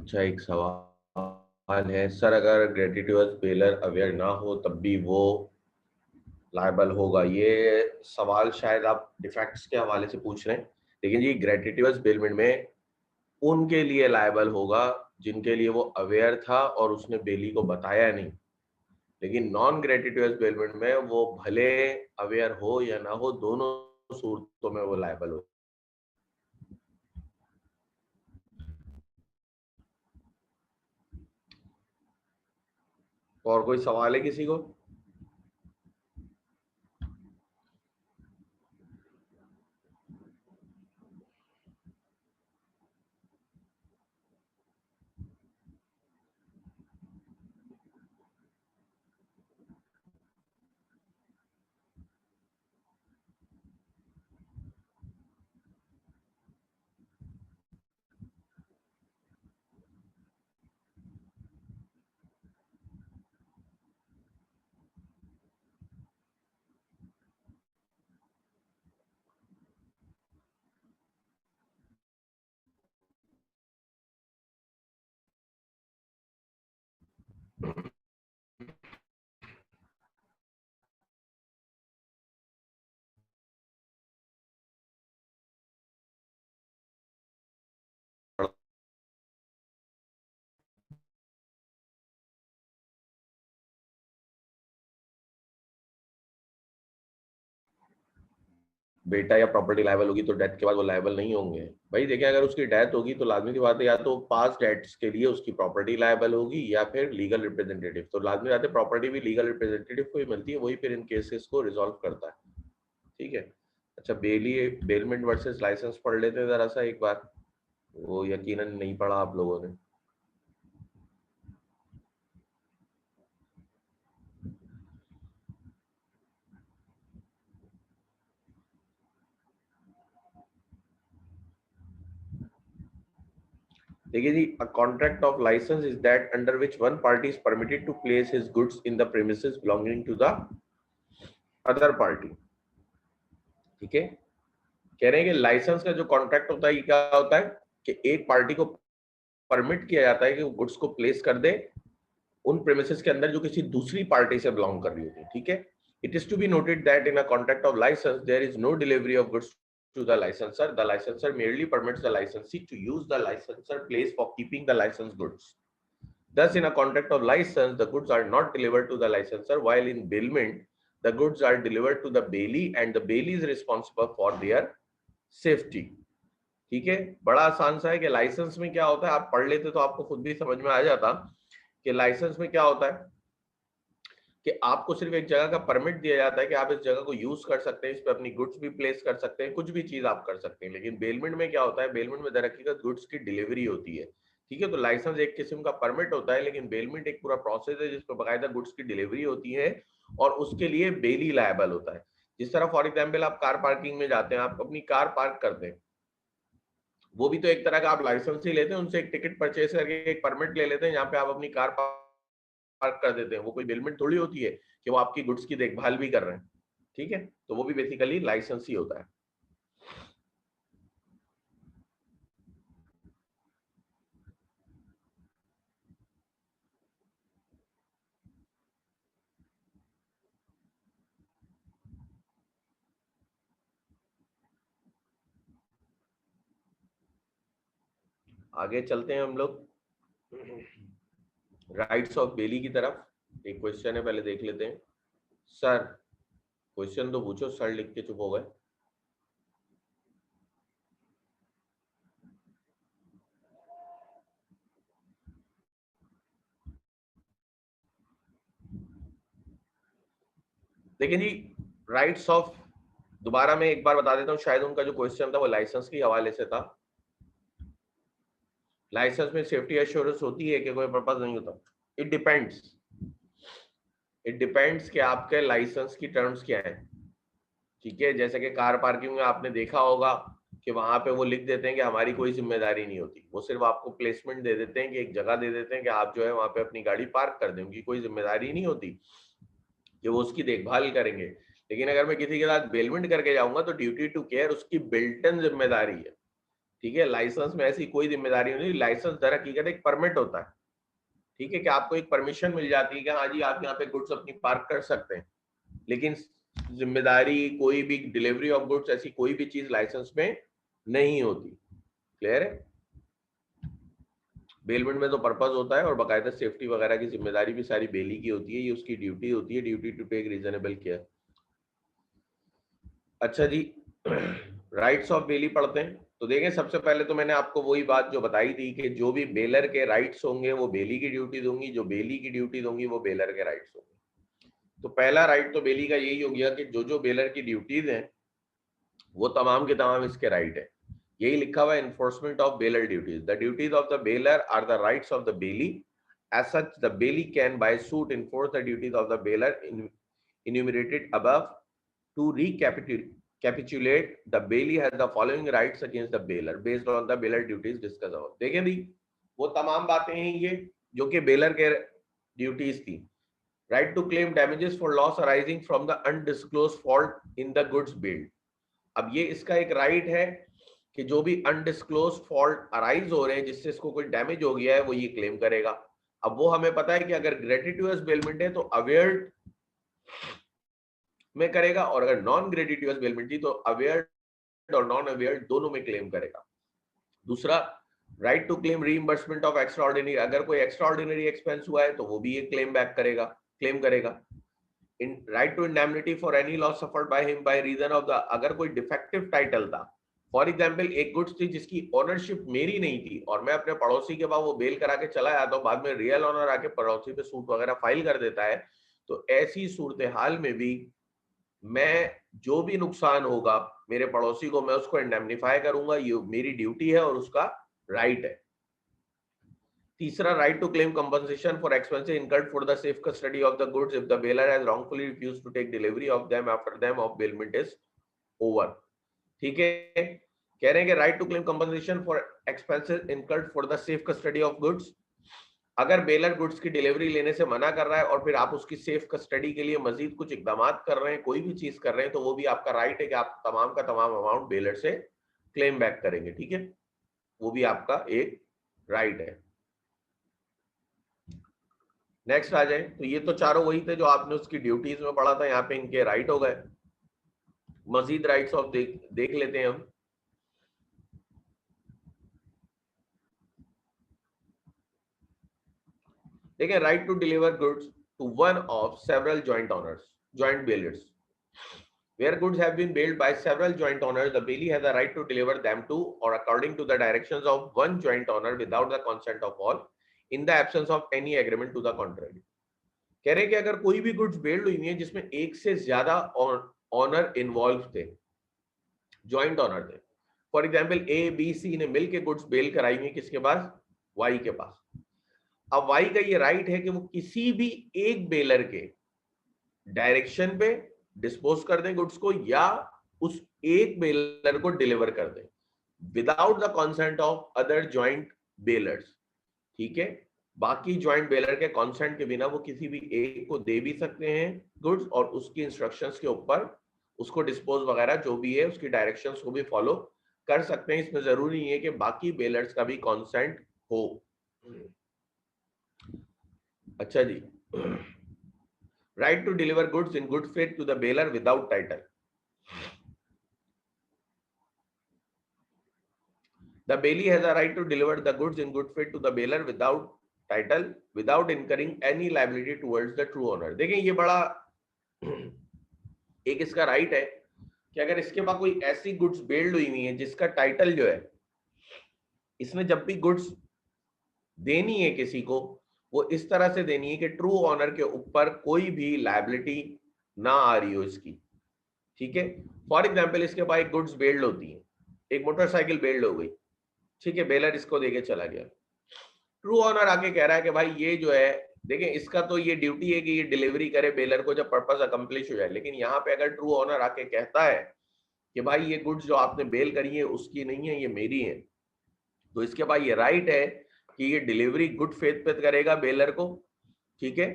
अच्छा, एक सवाल है सर, अगर ग्रेटिट्यूअस बेलर अवेयर ना हो तब भी वो लायबल होगा? ये सवाल शायद आप डिफेक्ट्स के हवाले से पूछ रहे हैं, लेकिन ये ग्रेटिट्यूअस बेलमेंट में उनके लिए लायबल होगा जिनके लिए वो अवेयर था और उसने बेली को बताया नहीं। लेकिन नॉन ग्रेटिट्यूअस बेलमेंट में वो भले अवेयर हो या ना हो, दोनों सूरतों में वो लायबल हो। और कोई सवाल है किसी को? बेटा या प्रॉपर्टी लायबल होगी तो डेथ के बाद वो लायबल नहीं होंगे। भाई देखिए, अगर उसकी डेथ होगी तो लाजमी की बात है, या तो पास्ट डेट्स के लिए उसकी प्रॉपर्टी लायबल होगी या फिर लीगल रिप्रेजेंटेटिव। तो लाजमी बात है प्रॉपर्टी भी लीगल रिप्रेजेंटेटिव को ही मिलती है, वही फिर इन केसेस को रिजॉल्व करता है। ठीक है। अच्छा, बेलमेंट वर्सेस लाइसेंस पढ़ लेते हैं जरा सा एक बार, वो यकीनन नहीं पढ़ा आप लोगों ने। देखिए जी, a contract of licence is that under which one party is permitted to place his goods in the premises belonging to the other party. ठीक है। कह रहे हैं कि लाइसेंस का जो कॉन्ट्रैक्ट होता है ये क्या होता है कि एक पार्टी को परमिट किया जाता है कि वो गुड्स को प्लेस कर दे उन प्रेमिसेस के अंदर जो किसी दूसरी पार्टी से बिलोंग कर रही होती है। ठीक है। It is to be noted that in a contract of license there is no delivery of goods to the licensor. The licensor merely permits the licensee to use the licensor place for keeping the licensed goods. Thus, in a contract of license, the goods are not delivered to the licensor, while in bailment, the goods are delivered to the bailee and the bailee is responsible for their safety. ठीक है। बड़ा आसान सा है कि licence में क्या होता है, आप पढ़ लेते तो आपको खुद भी समझ में आ जाता कि लाइसेंस में क्या होता है कि आपको सिर्फ एक जगह का परमिट दिया जाता है कि आप इस जगह को यूज कर सकते हैं, इस पे अपनी गुड्स भी प्लेस कर सकते हैं, कुछ भी चीज आप कर सकते हैं। लेकिन बेलमेंट में क्या होता है, बेलमेंट में दरहकीकत गुड्स की डिलीवरी होती है। ठीक है। तो लाइसेंस एक किस्म का परमिट होता है, लेकिन बेलमेंट एक पूरा प्रोसेस है जिसमें बाकायदा गुड्स की डिलीवरी होती है और उसके लिए बेली लायबल होता है। जिस तरह फॉर एग्जाम्पल आप कार पार्किंग में जाते हैं, आप अपनी कार पार्क करते हैं, वो भी तो एक तरह का आप लाइसेंस ही लेते हैं, उनसे एक टिकट परचेज करके एक परमिट ले लेते हैं, यहाँ पे आप अपनी कार पार्क कर देते हैं। वो कोई बेलमेंट थोड़ी होती है कि वो आपकी गुड्स की देखभाल भी कर रहे हैं। ठीक है। तो वो भी बेसिकली लाइसेंस ही होता है। आगे चलते हैं हम लोग राइट्स ऑफ बेली की तरफ। एक क्वेश्चन है, पहले देख लेते हैं। सर, क्वेश्चन तो पूछो, सर लिख के चुप हो गए। देखिए जी, राइट्स ऑफ, दोबारा मैं एक बार बता देता हूँ, शायद उनका जो क्वेश्चन था वो लाइसेंस के हवाले से था। लाइसेंस में सेफ्टी एश्योरेंस होती है कि कोई पर्पज नहीं होता? इट डिपेंड्स, इट डिपेंड्स कि आपके लाइसेंस की टर्म्स क्या है। ठीक है। जैसे कि कार पार्किंग में आपने देखा होगा कि वहां पे वो लिख देते हैं कि हमारी कोई जिम्मेदारी नहीं होती, वो सिर्फ आपको प्लेसमेंट दे देते हैं कि एक जगह दे देते हैं कि आप जो है वहां पे अपनी गाड़ी पार्क कर दें, उनकी कोई जिम्मेदारी नहीं होती कि वो उसकी देखभाल करेंगे। लेकिन अगर मैं किसी के साथ बेलमेंट करके जाऊंगा तो ड्यूटी टू केयर उसकी बिल्ट इन जिम्मेदारी है। ठीक है, लाइसेंस में ऐसी कोई जिम्मेदारी नहीं, लाइसेंस दर हकीकत एक परमिट होता है। ठीक है, कि आपको एक परमिशन मिल जाती है कि हाँ जी आप यहाँ पे गुड्स अपनी पार्क कर सकते हैं, लेकिन जिम्मेदारी कोई भी डिलीवरी ऑफ गुड्स ऐसी कोई भी चीज लाइसेंस में नहीं होती। क्लियर है? बेलमेंट में तो पर्पस होता है और बाकायदा सेफ्टी वगैरह की जिम्मेदारी भी सारी बेली की होती है, ये उसकी ड्यूटी होती है, duty to take reasonable care. अच्छा जी, राइट्स ऑफ बेली पढ़ते हैं। तो देखें, सबसे पहले तो मैंने आपको वही बात जो बताई थी कि जो भी बेलर के राइट्स होंगे वो बेली की ड्यूटी दूंगी, जो बेली की ड्यूटी दूंगी वो बेलर के राइट्स होंगे। तो पहला राइट तो बेली का यही हो गया कि जो जो बेलर की ड्यूटीज हैं वो तमाम के तमाम इसके राइट है। यही लिखा हुआ है, enforcement of bailor duties, the duties of the bailor are the rights of the bailee, as such the bailee can by suit enforce the duties of the baler enumerated above. To recapitulate, the bailey has the following rights against the baler based on the baler duties discussed above. देखें भी, वो तमाम बातें हैं ये जो कि baler के ड्यूटीज थी। Right to claim damages for loss arising from the undisclosed fault in the goods billed. अब ये इसका एक राइट है कि जो भी अनडिस्क्लोज फॉल्ट अराइज हो रहे हैं जिससे इसको कोई डैमेज हो गया है वो ये क्लेम करेगा। अब वो हमें पता है कि अगर ग्रेटिट्यूअस बेलमेंट है तो अवेयर्ड में करेगा, और अगर नॉन ग्रेटिट्यूअस बेलमेंट थी तो अवेयर्ड और नॉन अवेयर्ड दोनों में क्लेम करेगा। दूसरा, right to claim reimbursement of extraordinary, अगर कोई एक्स्ट्राऑर्डिनरी एक्सपेंस हुआ है तो वो भी ये क्लेम करेगा। In right to indemnity for any loss suffered by him by reason of the, अगर कोई डिफेक्टिव टाइटल था, फॉर एग्जाम्पल एक गुड्स थी जिसकी ओनरशिप मेरी नहीं थी और मैं अपने पड़ोसी के पास वो बेल करा के चला आता हूँ, बाद में रियल ओनर आके पड़ोसी पे सूट वगैरह फाइल कर देता है, तो ऐसी सूरत हाल में भी मैं जो भी नुकसान होगा मेरे पड़ोसी को मैं उसको इंडेमनिफाई करूंगा, ये मेरी ड्यूटी है और उसका राइट है। तीसरा, right to claim compensation for expenses incurred for the safe custody of the goods if the bailor has wrongfully refused to take delivery of them after them of bailment is over. ठीक है, कह रहे हैं कि right to claim compensation for expenses incurred for the safe custody of goods, अगर bailor goods की delivery लेने से मना कर रहा है और फिर आप उसकी सेफ कस्टडी के लिए मजीद कुछ इकदाम कर रहे हैं, कोई भी चीज कर रहे हैं, तो वो भी आपका राइट है कि आप तमाम का तमाम अमाउंट बेलर से क्लेम बैक करेंगे। ठीक है, वो भी आपका एक राइट है। नेक्स्ट आ जाए, तो ये तो चारों वही थे जो आपने उसकी ड्यूटीज में पढ़ा था, यहाँ पे इनके राइट हो गए। मजीद राइट्स ऑफ देख लेते हैं हम। देखिए, right to deliver goods to one of several joint owners, joint bailors, where goods have been bailed by several joint owners, the bailee has a right to deliver them to or according to the directions of one joint owner without the consent of all, in the absence of any agreement to the contrary. कह रहे हैं कि अगर कोई भी goods बेल्ड हुई है जिसमें एक से ज्यादा ऑनर इन्वॉल्व थे, जॉइंट ऑनर थे, for example A B C ने मिलकर गुड्स बेल कराई हुई किसके पास, वाई के पास। अब वाई का ये राइट है कि वो किसी भी एक बेलर के डायरेक्शन पे डिस्पोज कर दें गुड्स को या उस एक बेलर को डिलीवर कर दें without the consent of other joint bailors. ठीक है, बाकी जॉइंट बेलर के कंसेंट के बिना वो किसी भी एक को दे भी सकते हैं गुड्स और उसकी इंस्ट्रक्शंस के ऊपर उसको डिस्पोज वगैरह जो भी है उसकी डायरेक्शंस को भी फॉलो कर सकते हैं। इसमें जरूरी है कि बाकी बेलर्स का भी कंसेंट हो। अच्छा जी, right to deliver goods in good faith to the baler without title. The bailee has a right to deliver the goods in good faith to the baler without title, without incurring any liability towards the true owner. देखें, ये बड़ा एक इसका right है कि अगर इसके पास कोई ऐसी गुड्स बेल्ड हुई हुई है जिसका टाइटल जो है, इसने जब भी गुड्स देनी है किसी को वो इस तरह से देनी है कि ट्रू ऑनर के ऊपर कोई भी लायबिलिटी ना आ रही हो इसकी। ठीक है, फॉर एग्जांपल इसके पास एक गुड्स बेल्ड होती है, एक मोटरसाइकिल बेल्ड हो गई, ठीक है, बेलर इसको देके चला गया, ट्रू ऑनर आके कह रहा है कि भाई ये जो है, देखें इसका तो ये ड्यूटी है कि ये डिलीवरी करे बेलर को जब पर्पस अकम्प्लिश हो जाए, लेकिन यहाँ पे अगर ट्रू ऑनर आके कहता है कि भाई ये गुड्स जो आपने बेल करी है उसकी नहीं है, ये मेरी है, तो इसके पास ये राइट है कि ये डिलीवरी गुड फेथ पे करेगा बेलर को। ठीक है,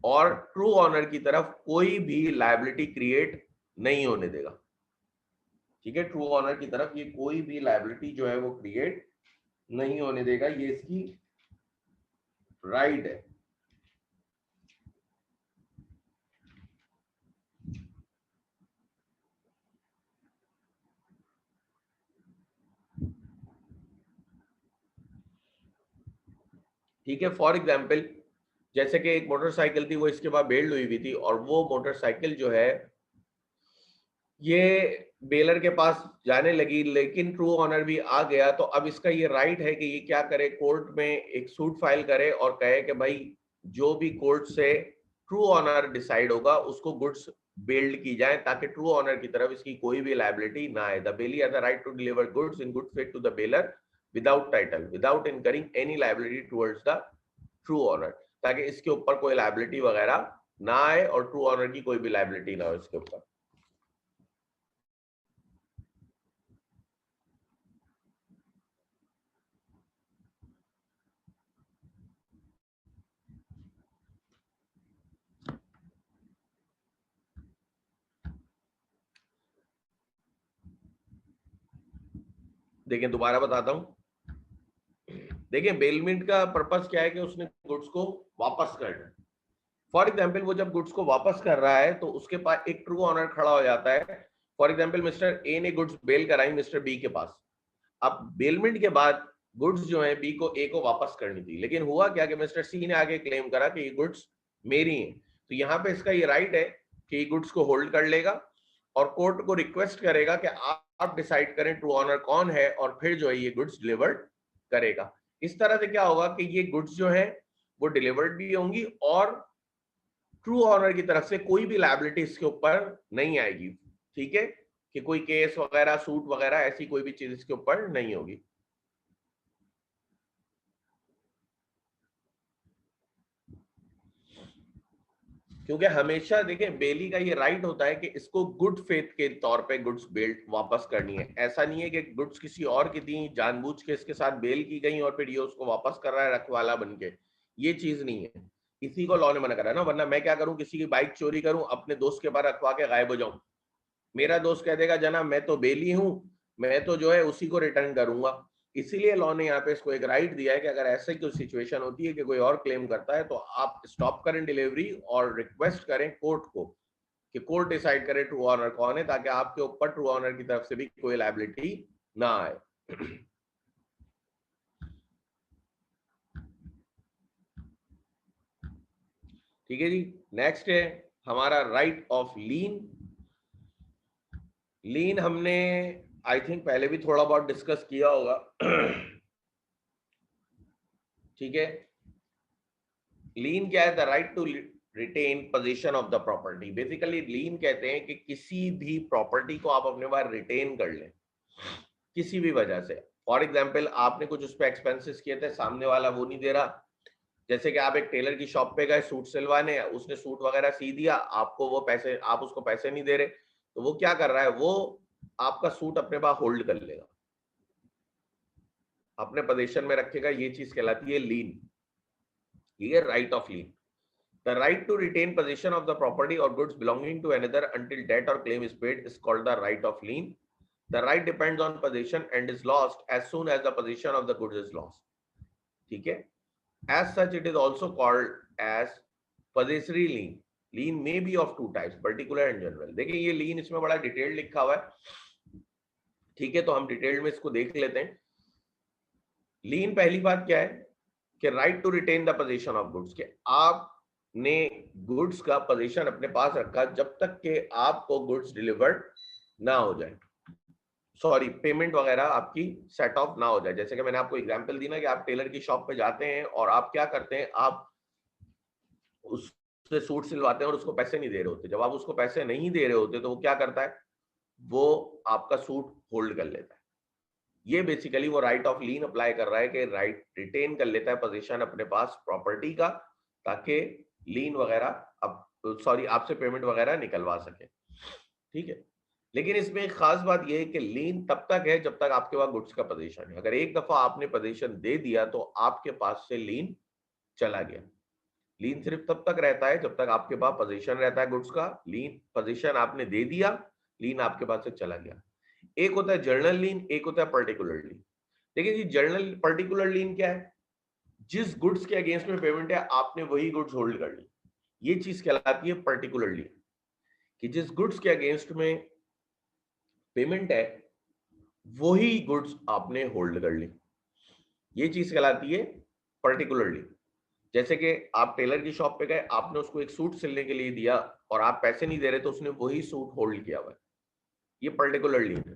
और ट्रू ऑनर की तरफ कोई भी लायबिलिटी क्रिएट नहीं होने देगा। ठीक है, ट्रू ऑनर की तरफ ये कोई भी लायबिलिटी जो है वो क्रिएट नहीं होने देगा, ये इसकी राइट है। ठीक है, फॉर एग्जाम्पल जैसे कि एक मोटरसाइकिल थी, वो इसके बाद बेल्ड हुई हुई थी, और वो मोटरसाइकिल जो है ये बेलर के पास जाने लगी, लेकिन ट्रू ऑनर भी आ गया, तो अब इसका ये राइट है कि ये क्या करे, कोर्ट में एक सूट फाइल करे और कहे कि भाई जो भी कोर्ट से ट्रू ऑनर डिसाइड होगा उसको गुड्स बेल्ड की जाए, ताकि ट्रू ऑनर की तरफ इसकी कोई भी लायबिलिटी ना आए। The bailee has the right to deliver goods in good faith to the bailor without title without incurring any liability towards the true owner, ताकि इसके ऊपर कोई लायबिलिटी वगैरह ना आए और ट्रू ऑनर की कोई भी लायबिलिटी ना हो इसके ऊपर। देखिए दोबारा बताता हूं, देखिए बेलमेंट का पर्पस क्या है कि उसने गुड्स को वापस करना है। फॉर एग्जाम्पल वो जब गुड्स को वापस कर रहा है तो उसके पास एक ट्रू ऑनर खड़ा हो जाता है। फॉर एग्जाम्पल मिस्टर ए ने गुड्स बेल कराई मिस्टर बी के पास। अब बेलमेंट के बाद गुड्स जो है बी को ए को वापस करनी थी, लेकिन हुआ क्या कि मिस्टर सी ने आगे क्लेम करा कि ये गुड्स मेरी हैं, तो यहाँ पे इसका ये राइट है कि ये गुड्स को होल्ड कर लेगा और कोर्ट को रिक्वेस्ट करेगा कि आप डिसाइड करें ट्रू ऑनर कौन है, और फिर जो है ये गुड्स डिलीवर्ड करेगा। इस तरह से क्या होगा कि ये गुड्स जो है वो डिलीवर्ड भी होंगी और ट्रू ऑनर की तरफ से कोई भी लायबिलिटी इसके ऊपर नहीं आएगी। ठीक है, कि कोई केस वगैरह सूट वगैरह ऐसी कोई भी चीज इसके ऊपर नहीं होगी। क्योंकि हमेशा देखिए बेली का ये राइट होता है कि इसको गुड फेथ के तौर पे गुड्स बेल्ट वापस करनी है। ऐसा नहीं है कि गुड्स किसी और की थी, जानबूझ के इसके साथ बेल की गई और फिर ये उसको वापस कर रहा है रखवाला बन के, ये चीज नहीं है। इसी को लॉ ने मना करा है ना, वरना मैं क्या करूं, किसी की बाइक चोरी करूं, अपने दोस्त के पास रखवा के गायब हो जाऊं, मेरा दोस्त कह देगा जनाब मैं तो बेली हूं, मैं तो जो है उसी को रिटर्न करूंगा। इसीलिए लॉ ने यहाँ पे इसको एक राइट दिया है कि अगर ऐसे कोई सिचुएशन होती है कि कोई और क्लेम करता है तो आप स्टॉप करें डिलीवरी और रिक्वेस्ट करें कोर्ट को कि कोर्ट डिसाइड करे ट्रू ऑनर कौन है, ताकि आपके ऊपर ट्रू ऑनर की तरफ से भी कोई लायबिलिटी ना आए। ठीक है जी, नेक्स्ट है हमारा राइट ऑफ लीन। लीन हमने आई थिंक पहले भी थोड़ा बहुत डिस्कस किया होगा। ठीक है, लीन क्या है, the right to retain position of the property. Basically lien कहते हैं कि किसी भी प्रॉपर्टी को आप अपने पास रिटेन कर लें किसी भी वजह से। फॉर एग्जाम्पल आपने कुछ उस पर एक्सपेंसेस किए थे, सामने वाला वो नहीं दे रहा। जैसे कि आप एक टेलर की शॉप पे गए सूट सिलवाने, उसने सूट वगैरह सी दिया, आपको वो पैसे, आप उसको पैसे नहीं दे रहे, तो वो क्या कर रहा है, वो आपका सूट अपने पास होल्ड कर लेगा, अपने पोजीशन में रखेगा। ये चीज कहलाती है लीन। ये right of lean. The right to retain possession of the property or goods belonging to another until debt or claim is paid is called the right of lien. The right depends on possession and is lost as soon as the possession of the goods is lost. ठीक है, as such it is also called as possessory lien. Lien may be of two types, particular and general. देखिए ये lien इसमें बड़ा detail लिखा हुआ है। ठीक है, तो हम डिटेल में इसको देख लेते हैं। लीन पहली बात क्या है कि right to retain the position of goods, के आपने गुड्स का पोजीशन अपने पास रखा जब तक कि आपको गुड्स डिलीवर्ड ना हो जाए, सॉरी पेमेंट वगैरह आपकी सेट ऑफ ना हो जाए। जैसे कि मैंने आपको एग्जांपल दी ना कि आप टेलर की शॉप पे जाते हैं और आप क्या करते हैं, आप उससे सूट सिलवाते हैं और उसको पैसे नहीं दे रहे होते। जब आप उसको पैसे नहीं दे रहे होते तो वो क्या करता है, वो आपका सूट होल्ड कर लेता है। ये बेसिकली वो राइट ऑफ लीन अप्लाई कर रहा है कि राइट रिटेन कर लेता है पोजीशन अपने पास प्रॉपर्टी का, ताकि लीन वगैरह अब सॉरी आपसे पेमेंट वगैरह निकलवा सके। ठीक है, लेकिन इसमें एक खास बात यह है कि लीन तब तक है जब तक आपके पास गुड्स का पोजीशन है। अगर एक दफा आपने पोजीशन दे दिया तो आपके पास से लीन चला गया। लीन सिर्फ तब तक रहता है जब तक आपके पास पोजीशन रहता है गुड्स का। लीन पोजीशन आपने दे दिया, लीन आपके पास से चला गया। एक होता है जर्नल लीन, एक होता है पर्टिकुलर लीन। देखिए जी, जर्नल पर्टिकुलर लीन क्या है? जिस गुड्स के अगेंस्ट में पेमेंट है आपने वही गुड्स होल्ड कर ली, ये चीज कहलाती है पर्टिकुलर लीन। कि जिस गुड्स के अगेंस्ट में पेमेंट है वही गुड्स आपने होल्ड कर ली, ये चीज कहलाती है पर्टिकुलरली। जैसे कि आप टेलर की शॉप पे गए, आपने उसको एक सूट सिलने के लिए दिया और आप पैसे नहीं दे रहे, तो उसने वही सूट होल्ड किया हुआ है, ये पर्टिकुलर लीन है।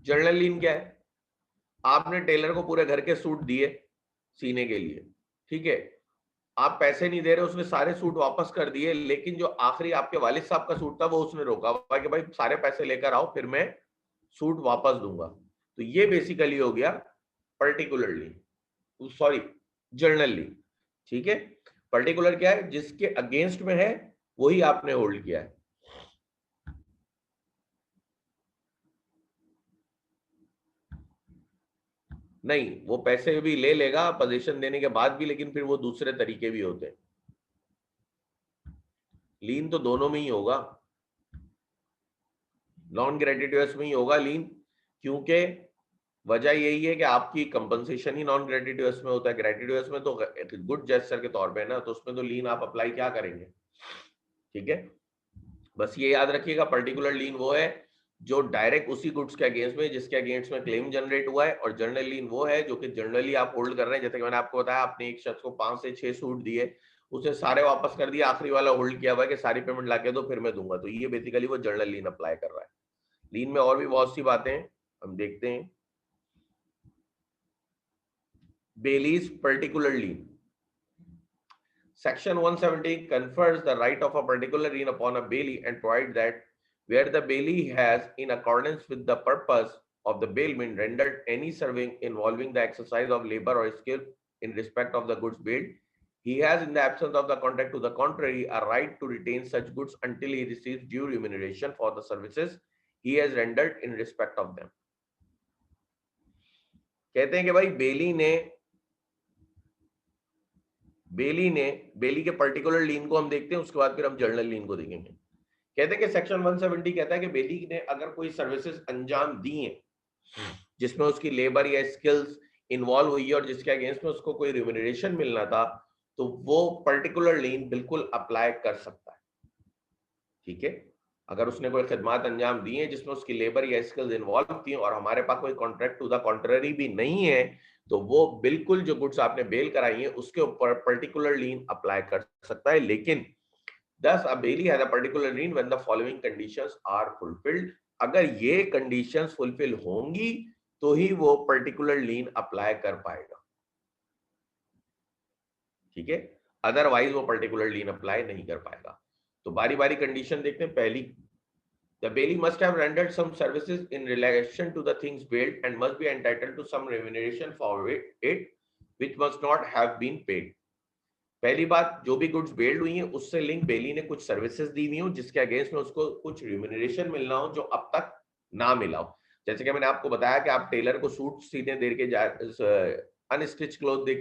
जर्नल लीन क्या है? आपने टेलर को पूरे घर के सूट दिए सीने के लिए, ठीक है, आप पैसे नहीं दे रहे, उसने सारे सूट वापस कर दिए, लेकिन जो आखिरी आपके वालिद साहब का सूट था वो उसने रोका हुआ कि भाई सारे पैसे लेकर आओ फिर मैं सूट वापस दूंगा। तो ये बेसिकली हो गया पर्टिकुलरली, सॉरी, जर्नली। ठीक है, पर्टिकुलर क्या है? जिसके अगेंस्ट में है वही आपने होल्ड किया है। नहीं, वो पैसे भी ले लेगा पोजीशन देने के बाद भी, लेकिन फिर वो दूसरे तरीके भी होते हैं। लीन तो दोनों में ही होगा, नॉन ग्रेटिटुअस में ही होगा लीन, क्योंकि वजह यही है कि आपकी कंपनसेशन ही नॉन ग्रेटिटुअस में होता है। ग्रेटिटुअस में तो गुड जेस्चर के तौर पे है ना, तो उसमें तो लीन आप अप्लाई क्या करेंगे? ठीक है, बस ये याद रखिएगा, पर्टिकुलर लीन वो है जो डायरेक्ट उसी गुड्स के अगेंस्ट में जिसके अगेंस्ट में क्लेम जनरेट हुआ है, और जर्नल लीन वो है जो कि जर्नली आप होल्ड कर रहे हैं। जैसे कि मैंने आपको बताया, आपने एक शख्स को 5 से 6 सूट दिए, उसे सारे वापस कर दिया, आखिरी वाला होल्ड किया हुआ है कि सारी पेमेंट लाके दो फिर मैं दूंगा, तो ये बेसिकली वो जर्नल लीन अप्लाई कर रहा है। लीन में और भी बहुत सी बातें हैं, हम देखते हैं। बेलीज particular lean, Section 170 confers the right of a particular lien upon a bailee and provides that where the bailee has, in accordance with the purpose of the bailment, rendered any serving involving the exercise of labor or skill in respect of the goods bailed, he has, in the absence of the contract to the contrary, a right to retain such goods until he receives due remuneration for the services he has rendered in respect of them. कहते हैं कि भाई बेली के particular लीन को हम देखते हैं, उसके बाद फिर हम जर्नल लीन को देखेंगे। कहते हैं कि सेक्शन 170 कहता है कि बेली ने अगर कोई सर्विसेज अंजाम दी हैं जिसमें उसकी लेबर या स्किल्स इन्वॉल्व हुई है और जिसके अगेंस्ट में उसको कोई रिम्यूनरेशन मिलना था, तो वो पर्टिकुलर लीन बिल्कुल अप्लाई कर सकता है। ठीक है, अगर उसने कोई खिदमत अंजाम दी है जिसमें उसकी लेबर या स्किल्स इन्वॉल्व थी और हमारे पास कोई कॉन्ट्रैक्ट टू द कॉन्ट्ररी भी नहीं है, तो वो बिल्कुल जो गुड्स आपने बेल कराई है उसके ऊपर पर्टिकुलर लीन अप्लाई कर सकता है। लेकिन thus a bailee has a particular lien when the following conditions are fulfilled, अगर ये कंडीशंस फुलफिल होंगी तो ही वो पर्टिकुलर लीन अप्लाई कर पाएगा। ठीक है, अदरवाइज वो पर्टिकुलर लीन अप्लाई नहीं कर पाएगा। तो बारी बारी कंडीशन देखते हैं। पहली, the bailee must have rendered some services in relation to the things bailed and must be entitled to some remuneration for it which must not have been paid. पहली बात, जो भी गुड्स बेल्ड हुई हैं उससे लिंक बेली ने कुछ सर्विसेज दी हुई हो जिसके अगेंस्ट में उसको कुछ रिम्यूनरेशन मिलना हो जो अब तक ना मिला हो। जैसे कि मैंने आपको बताया कि आप टेलर को सूट सीने दे के जा, अनस्टिच क्लॉथ दे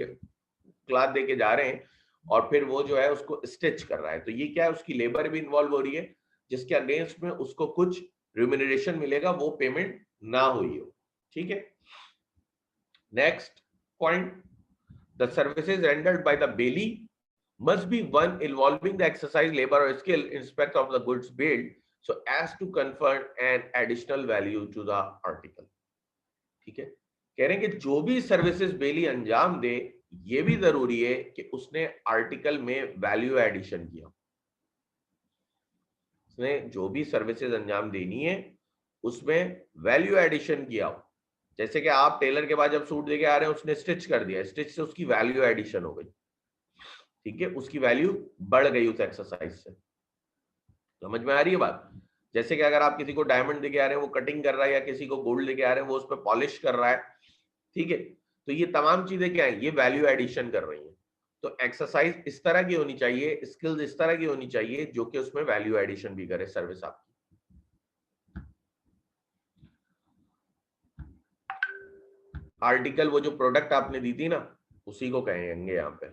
के जा रहे हैं और फिर वो जो है उसको स्टिच कर रहा है, तो ये क्या है, उसकी लेबर भी इन्वॉल्व हो रही है जिसके अगेंस्ट में उसको कुछ रिम्यूनरेशन मिलेगा, वो पेमेंट ना हुई हो। ठीक है, next point, the services rendered by the bailee must be one involving the exercise, labor or skill in respect of the goods bailed so as to confer an additional value to the article. ठीक है, कह रहे हैं कि जो भी services बेली अंजाम दे ये भी जरूरी है कि उसने आर्टिकल में वैल्यू एडिशन किया। उसने जो भी सर्विसेज अंजाम देनी है उसमें वैल्यू एडिशन किया हो। जैसे कि आप टेलर के बाद जब सूट देके आ रहे हैं उसने स्टिच कर दिया, स्टिच से उसकी वैल्यू एडिशन हो गई। ठीक है, उसकी वैल्यू बढ़ गई उस एक्सरसाइज से। समझ में आ रही है बात? जैसे कि अगर आप किसी को डायमंड देके आ रहे हैं वो कटिंग कर रहा है, या किसी को गोल्ड लेके आ रहे हैं वो उस पर पॉलिश कर रहा है, ठीक है, तो ये तमाम चीजें क्या है, ये वैल्यू एडिशन कर रही है। तो एक्सरसाइज इस तरह की होनी चाहिए, स्किल्स इस तरह की होनी चाहिए जो कि उसमें वैल्यू एडिशन भी करे सर्विस आपकी। आर्टिकल वो जो प्रोडक्ट आपने दी थी ना उसी को कहेंगे यहाँ पे।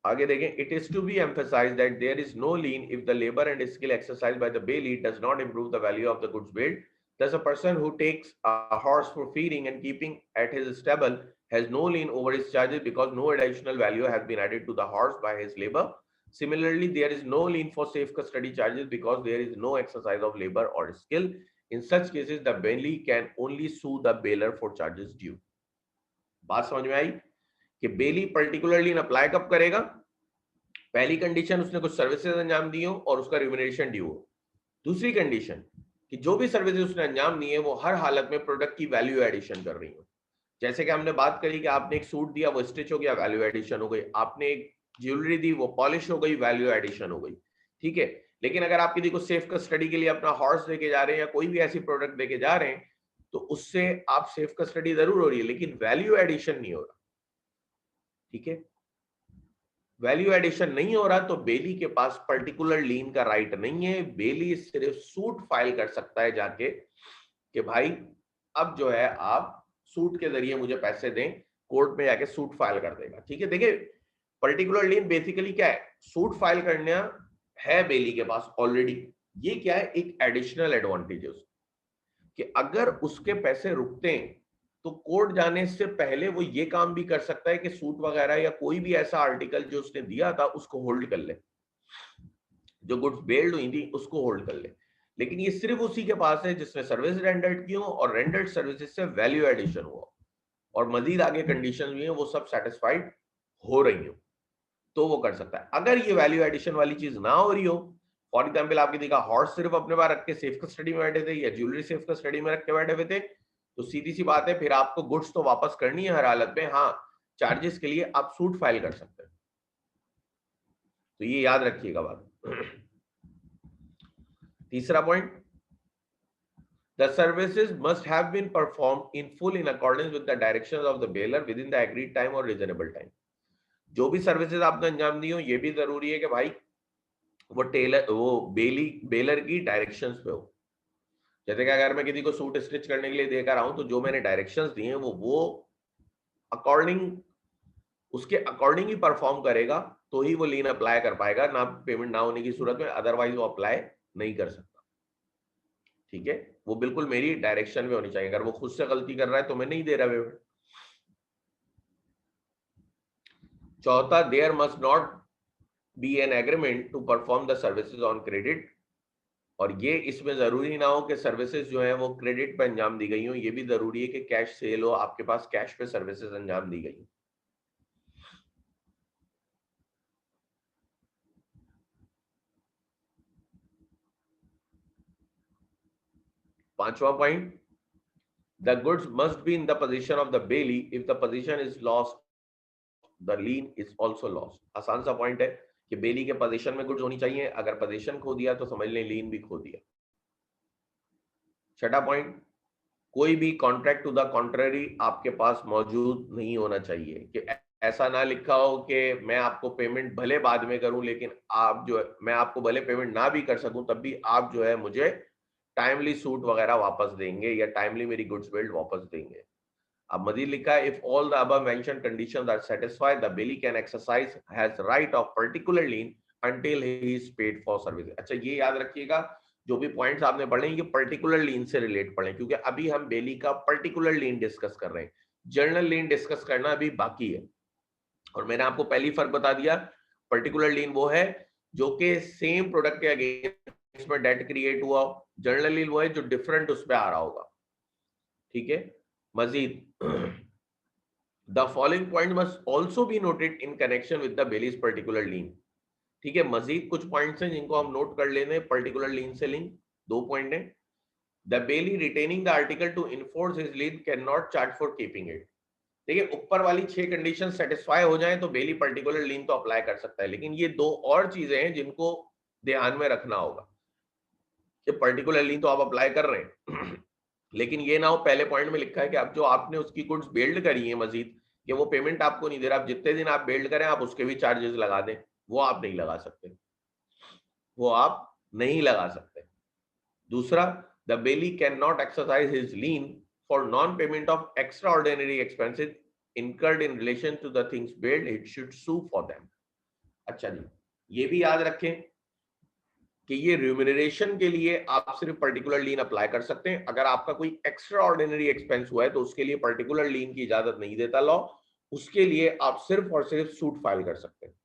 आगे देखें, it is to be emphasised that there is no lien if the labour and skill exercised by the bailee does not improve the value of the goods bailed. Thus, a person who takes a horse for feeding and keeping at his stable has no lien over his charges because no additional value has been added to the horse by his labor. Similarly, there is no lien for safe custody charges because there is no exercise of labor or skill. In such cases, the bailey can only sue the bailor for charges due. बात समझ में आई कि बेली particular लीन apply कब करेगा? पहली condition, उसने कुछ services अंजाम दी हो और उसका रिम्यूनरेशन ड्यू हो. दूसरी कंडीशन कि जो भी सर्विसेज उसने अंजाम दी है वो हर हालत में प्रोडक्ट की वैल्यू एडिशन कर रही हो. जैसे कि हमने बात करी कि आपने एक सूट दिया, वो स्टिच हो गया, वैल्यू एडिशन हो गई. आपने एक ज्वेलरी दी, वो पॉलिश हो गई, वैल्यू एडिशन हो गई. ठीक है. लेकिन अगर आप किसी को सेफ कस्टडी के लिए अपना हॉर्स देके जा रहे हैं या कोई भी ऐसी प्रोडक्ट देके जा रहे हैं तो उससे आप सेफ कस्टडी जरूर हो रही है लेकिन वैल्यू एडिशन नहीं हो रहा. ठीक है. वैल्यू एडिशन नहीं हो रहा तो बेली के पास पर्टिकुलर लीन का राइट नहीं है. बेली सिर्फ सूट फाइल कर सकता है जाके कि भाई अब जो है आप सूट के जरिए मुझे पैसे दें. कोर्ट में जाके सूट फाइल कर देगा. ठीक है. देखिए, पर्टिकुलर लीन बेसिकली क्या है? सूट फाइल करना है बेली के पास ऑलरेडी. ये क्या है? एक एडिशनल एडवांटेज है कि अगर उसके पैसे रुकते हैं तो कोर्ट जाने से पहले वो ये काम भी कर सकता है कि सूट वगैरह या कोई भी ऐसा आर्टिकल जो उसने दिया था उसको होल्ड कर ले, जो गुड्स बेल्ड हुई थी उसको होल्ड कर ले. लेकिन ये सिर्फ उसी के पास है जिसने सर्विस रेंडर्ड की हो और रेंडर्ड सर्विसेज से वैल्यू एडिशन हुआ और मजीद आगे कंडीशन भी है वो सब सेटिस्फाइड हो रही हो तो वो कर सकता है. अगर ये वैल्यू एडिशन वाली चीज ना हो रही हो, फॉर एग्जाम्पल आपके देखा हॉर्स सिर्फ अपने पास रख के सेफ कस्टडी में बैठे थे या ज्वेलरी सेफ कस्टडी में रख के बैठे हुए थे, तो सीधी सी बात है फिर आपको गुड्स तो वापस करनी है हर हालत में. हाँ, चार्जेस के लिए आप सूट फाइल कर सकते हैं. तो ये याद रखिएगा बात. तीसरा point, the services must have been performed in full in accordance with the directions of the bailor within the agreed time और रीजनेबल टाइम. जो भी सर्विसेज आपने अंजाम दी हो ये भी जरूरी है कि भाई वो बेलर की डायरेक्शंस पे हो. जैसे कि अगर मैं किसी को सूट स्टिच करने के लिए देकर रहा हूं तो जो मैंने डायरेक्शंस दिए हैं वो अकॉर्डिंग उसके अकॉर्डिंग ही परफॉर्म करेगा तो ही वो लीन अप्लाई कर पाएगा. ना पेमेंट ना होने की सूरत में अदरवाइज वो अप्लाई नहीं कर सकता. ठीक है. वो बिल्कुल मेरी डायरेक्शन में होनी चाहिए. अगर वो खुद से गलती कर रहा है तो मैं नहीं दे रहा पेमेंट. चौथा, there must not be an agreement to perform the services on credit. और ये इसमें जरूरी ना हो कि सर्विसेज जो है वो क्रेडिट पे अंजाम दी गई हो. ये भी जरूरी है कि कैश सेल हो, आपके पास कैश पे सर्विसेज अंजाम दी गई. पांचवा point, the goods must be in the position of the Bailey. If the position is lost the lean is also lost. आसान सा पॉइंट है कि बेली के पोजीशन में गुड्स होनी चाहिए. अगर पोजीशन खो दिया तो समझ लें लीन भी खो दिया. छठा पॉइंट, कोई भी कॉन्ट्रैक्ट टू द कॉन्ट्ररी आपके पास मौजूद नहीं होना चाहिए. कि ऐसा ना लिखा हो कि मैं आपको पेमेंट भले बाद में करूं लेकिन आप जो है मैं आपको भले पेमेंट ना भी कर सकूं तब भी आप जो है मुझे टाइमली सूट वगैरह वापस देंगे या टाइमली मेरी गुड्स बिल्ड वापस देंगे. अब मजीद लिखा है, if all the above mentioned conditions are satisfied the bailee can exercise has right of particular lien until he is paid for service. अच्छा, ये याद रखिएगा जो भी पॉइंट्स आपने पढ़े ये पर्टिकुलर लीन से रिलेट पढ़े क्योंकि अभी हम बेली का पर्टिकुलर लीन डिस्कस कर रहे हैं. जनरल लीन डिस्कस करना अभी बाकी है. और मैंने आपको पहली फर्क बता दिया, पर्टिकुलर लीन वो है जो कि सेम प्रोडक्ट के अगेंस्ट में डेट क्रिएट हुआ हो. जनरल लीन वो है जो डिफरेंट उस पर आ रहा होगा. ठीक है. मजीद, the following point must also be noted in connection with the bailee's particular lien. ठीक है. मजीद कुछ पॉइंट्स हैं जिनको हम नोट कर लेने. पर्टिकुलर लीन से लिंक 2 पॉइंट है. The belly retaining the article to enforce his lean can not charge for keeping it. देखिए, ऊपर वाली 6 कंडीशन सेटिस्फाई हो जाए तो बेली पर्टिकुलर लीन तो अप्लाई कर सकता है. लेकिन ये 2 और चीजें हैं जिनको ध्यान में रखना होगा कि पर्टिकुलर लीन तो आप अप्लाई कर रहे हैं लेकिन ये ना हो पहले पॉइंट में लिखा है कि आप जो आपने उसकी गुड्स बिल्ड करी है मजीद कि वो पेमेंट आपको नहीं दे रहा. आप जितने दिन आप बिल्ड करें आप उसके भी चार्जेस लगा दें. वो आप नहीं लगा सकते. वो आप नहीं लगा सकते. दूसरा, the bailee can not exercise his lean for non-payment of extraordinary expenses incurred in relation to the things billed. It should sue for them. अच्छा जी, ये भी याद रखें कि ये रिम्यूनरेशन के लिए आप सिर्फ पर्टिकुलर लीन अप्लाई कर सकते हैं। अगर आपका कोई एक्स्ट्रा ऑर्डिनरी एक्सपेंस हुआ है तो उसके लिए पर्टिकुलर लीन की इजाजत नहीं देता लॉ, उसके लिए आप सिर्फ और सिर्फ सूट फाइल कर सकते हैं।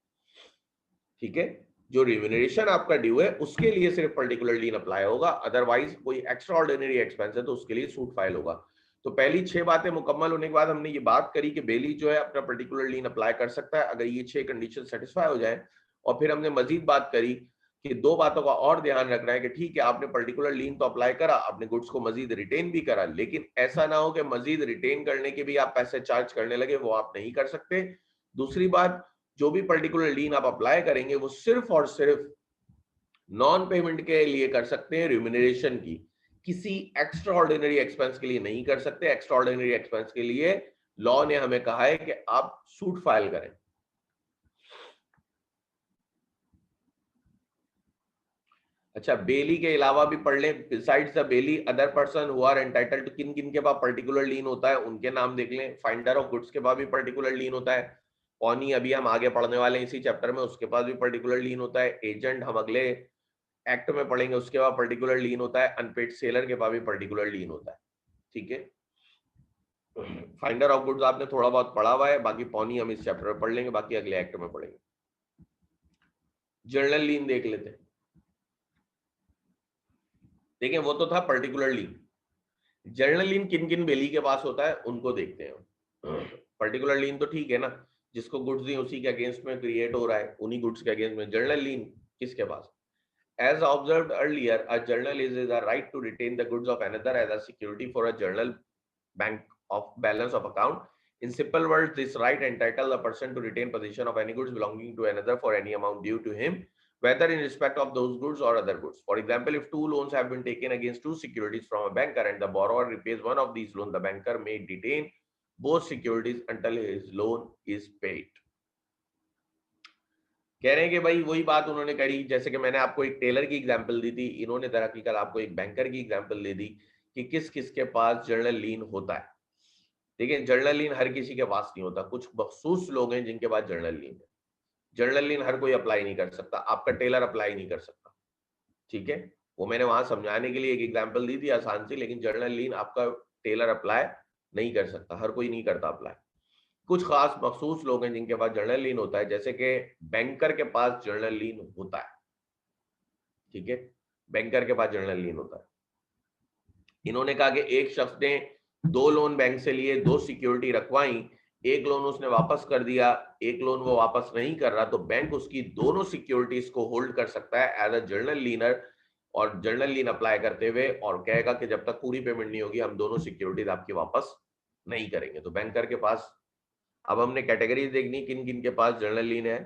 ठीक है, जो रिम्यूनरेशन आपका ड्यू है उसके लिए सिर्फ पर्टिकुलर लीन अप्लाई होगा, अदरवाइज कोई एक्स्ट्रा ऑर्डिनरी एक्सपेंस है तो उसके लिए सूट फाइल होगा। तो पहली 6 बातें मुकम्मल होने के बाद हमने ये बात करी कि बेली जो है अपना पर्टिकुलर लीन अप्लाई कर सकता है अगर ये 6 कंडीशन सेटिस्फाई हो जाए। और फिर हमने मजीद बात करी कि 2 बातों का और ध्यान रखना है कि ठीक है आपने पर्टिकुलर लीन तो अप्लाई करा, आपने गुड्स को मजीद रिटेन भी करा, लेकिन ऐसा ना हो कि मजीद रिटेन करने के भी आप पैसे चार्ज करने लगे, वो आप नहीं कर सकते। दूसरी बात, जो भी पर्टिकुलर लीन आप अप्लाई करेंगे वो सिर्फ और सिर्फ नॉन पेमेंट के लिए कर सकते हैं, रिम्यूनरेशन की, किसी एक्स्ट्रा ऑर्डिनरी एक्सपेंस के लिए नहीं कर सकते। एक्स्ट्रा ऑर्डिनरी एक्सपेंस के लिए लॉ ने हमें कहा है कि आप सूट फाइल करें। अच्छा, बेली के अलावा भी पढ़ लें, besides the bailee other person who are entitled to, किन किन के पास पर्टिकुलर लीन होता है उनके नाम देख लें। फाइंडर ऑफ गुड्स के पास भी पर्टिकुलर लीन होता है। पौनी अभी हम आगे पढ़ने वाले हैं इसी चैप्टर में, उसके पास भी पर्टिकुलर लीन होता है। एजेंट हम अगले एक्ट में पढ़ेंगे, उसके बाद पर्टिकुलर लीन होता है। अनपेड सेलर के पास भी पर्टिकुलर लीन होता है। ठीक है, फाइंडर ऑफ गुड्स आपने थोड़ा बहुत पढ़ा हुआ है, बाकी पौनी हम इस चैप्टर में पढ़ लेंगे, बाकी अगले एक्ट में पढ़ेंगे। जर्नल लीन देख लेते हैं। देखिए वो तो था पर्टिकुलर लीन, जर्नल लीन किन किन बेली के पास होता है उनको देखते हैं। पर्टिकुलर लीन तो ठीक है ना, जिसको गुड्स दी उसी के अगेंस्ट में क्रिएट हो रहा है, उन्हीं गुड्स के अगेंस्ट में। जर्नल लीन किसके पास? As observed earlier, a journal is the right to retain the goods of another as a security for a journal bank of balance of account. In simple words, this right entitle the person to retain possession of any goods belonging to another for any amount due to him, whether in respect of those goods or other goods. For example, if 2 loans have been taken against 2 securities from a banker and the borrower repays one of these loans, the banker may detain both securities until his loan is paid. कह रहे हैं कि भाई वही बात उन्होंने करी, जैसे कि मैंने आपको एक टेलर की एग्जांपल दी थी, इन्होंने दरअसल आपको एक बैंकर की एग्जांपल दे दी कि किस किस के पास जर्नल लीन होता है। देखिए जर्नल लीन हर किसी के पास नहीं होता, कुछ मखसूस लोग हैं जिनके पास जर्नल लीन है। जर्नल लीन हर कोई अप्लाई नहीं कर सकता, आपका टेलर अप्लाई नहीं कर सकता। ठीक है, वो मैंने वहां समझाने के लिए एक एग्जाम्पल दी थी आसान सी, लेकिन जर्नल लीन आपका टेलर अप्लाई नहीं कर सकता, हर कोई नहीं करता अप्लाई। कुछ खास मखसूस लोग हैं जिनके पास जर्नल लीन होता है, जैसे कि बैंकर के पास जर्नल लीन होता है। ठीक है, बैंकर के पास जर्नल लीन होता है। इन्होंने कहा कि एक शख्स ने 2 लोन बैंक से लिए, 2 सिक्योरिटी रखवाई, एक लोन उसने वापस कर दिया, एक लोन वो वापस नहीं कर रहा, तो बैंक उसकी दोनों सिक्योरिटीज को होल्ड कर सकता है एज अ जर्नल लीनर, और जर्नल लीन अप्लाई करते हुए, और कहेगा कि जब तक पूरी पेमेंट नहीं होगी हम दोनों सिक्योरिटीज आपकी वापस नहीं करेंगे। तो बैंकर के पास, अब हमने कैटेगरीज देखनी किन किन के पास जर्नल लीन है।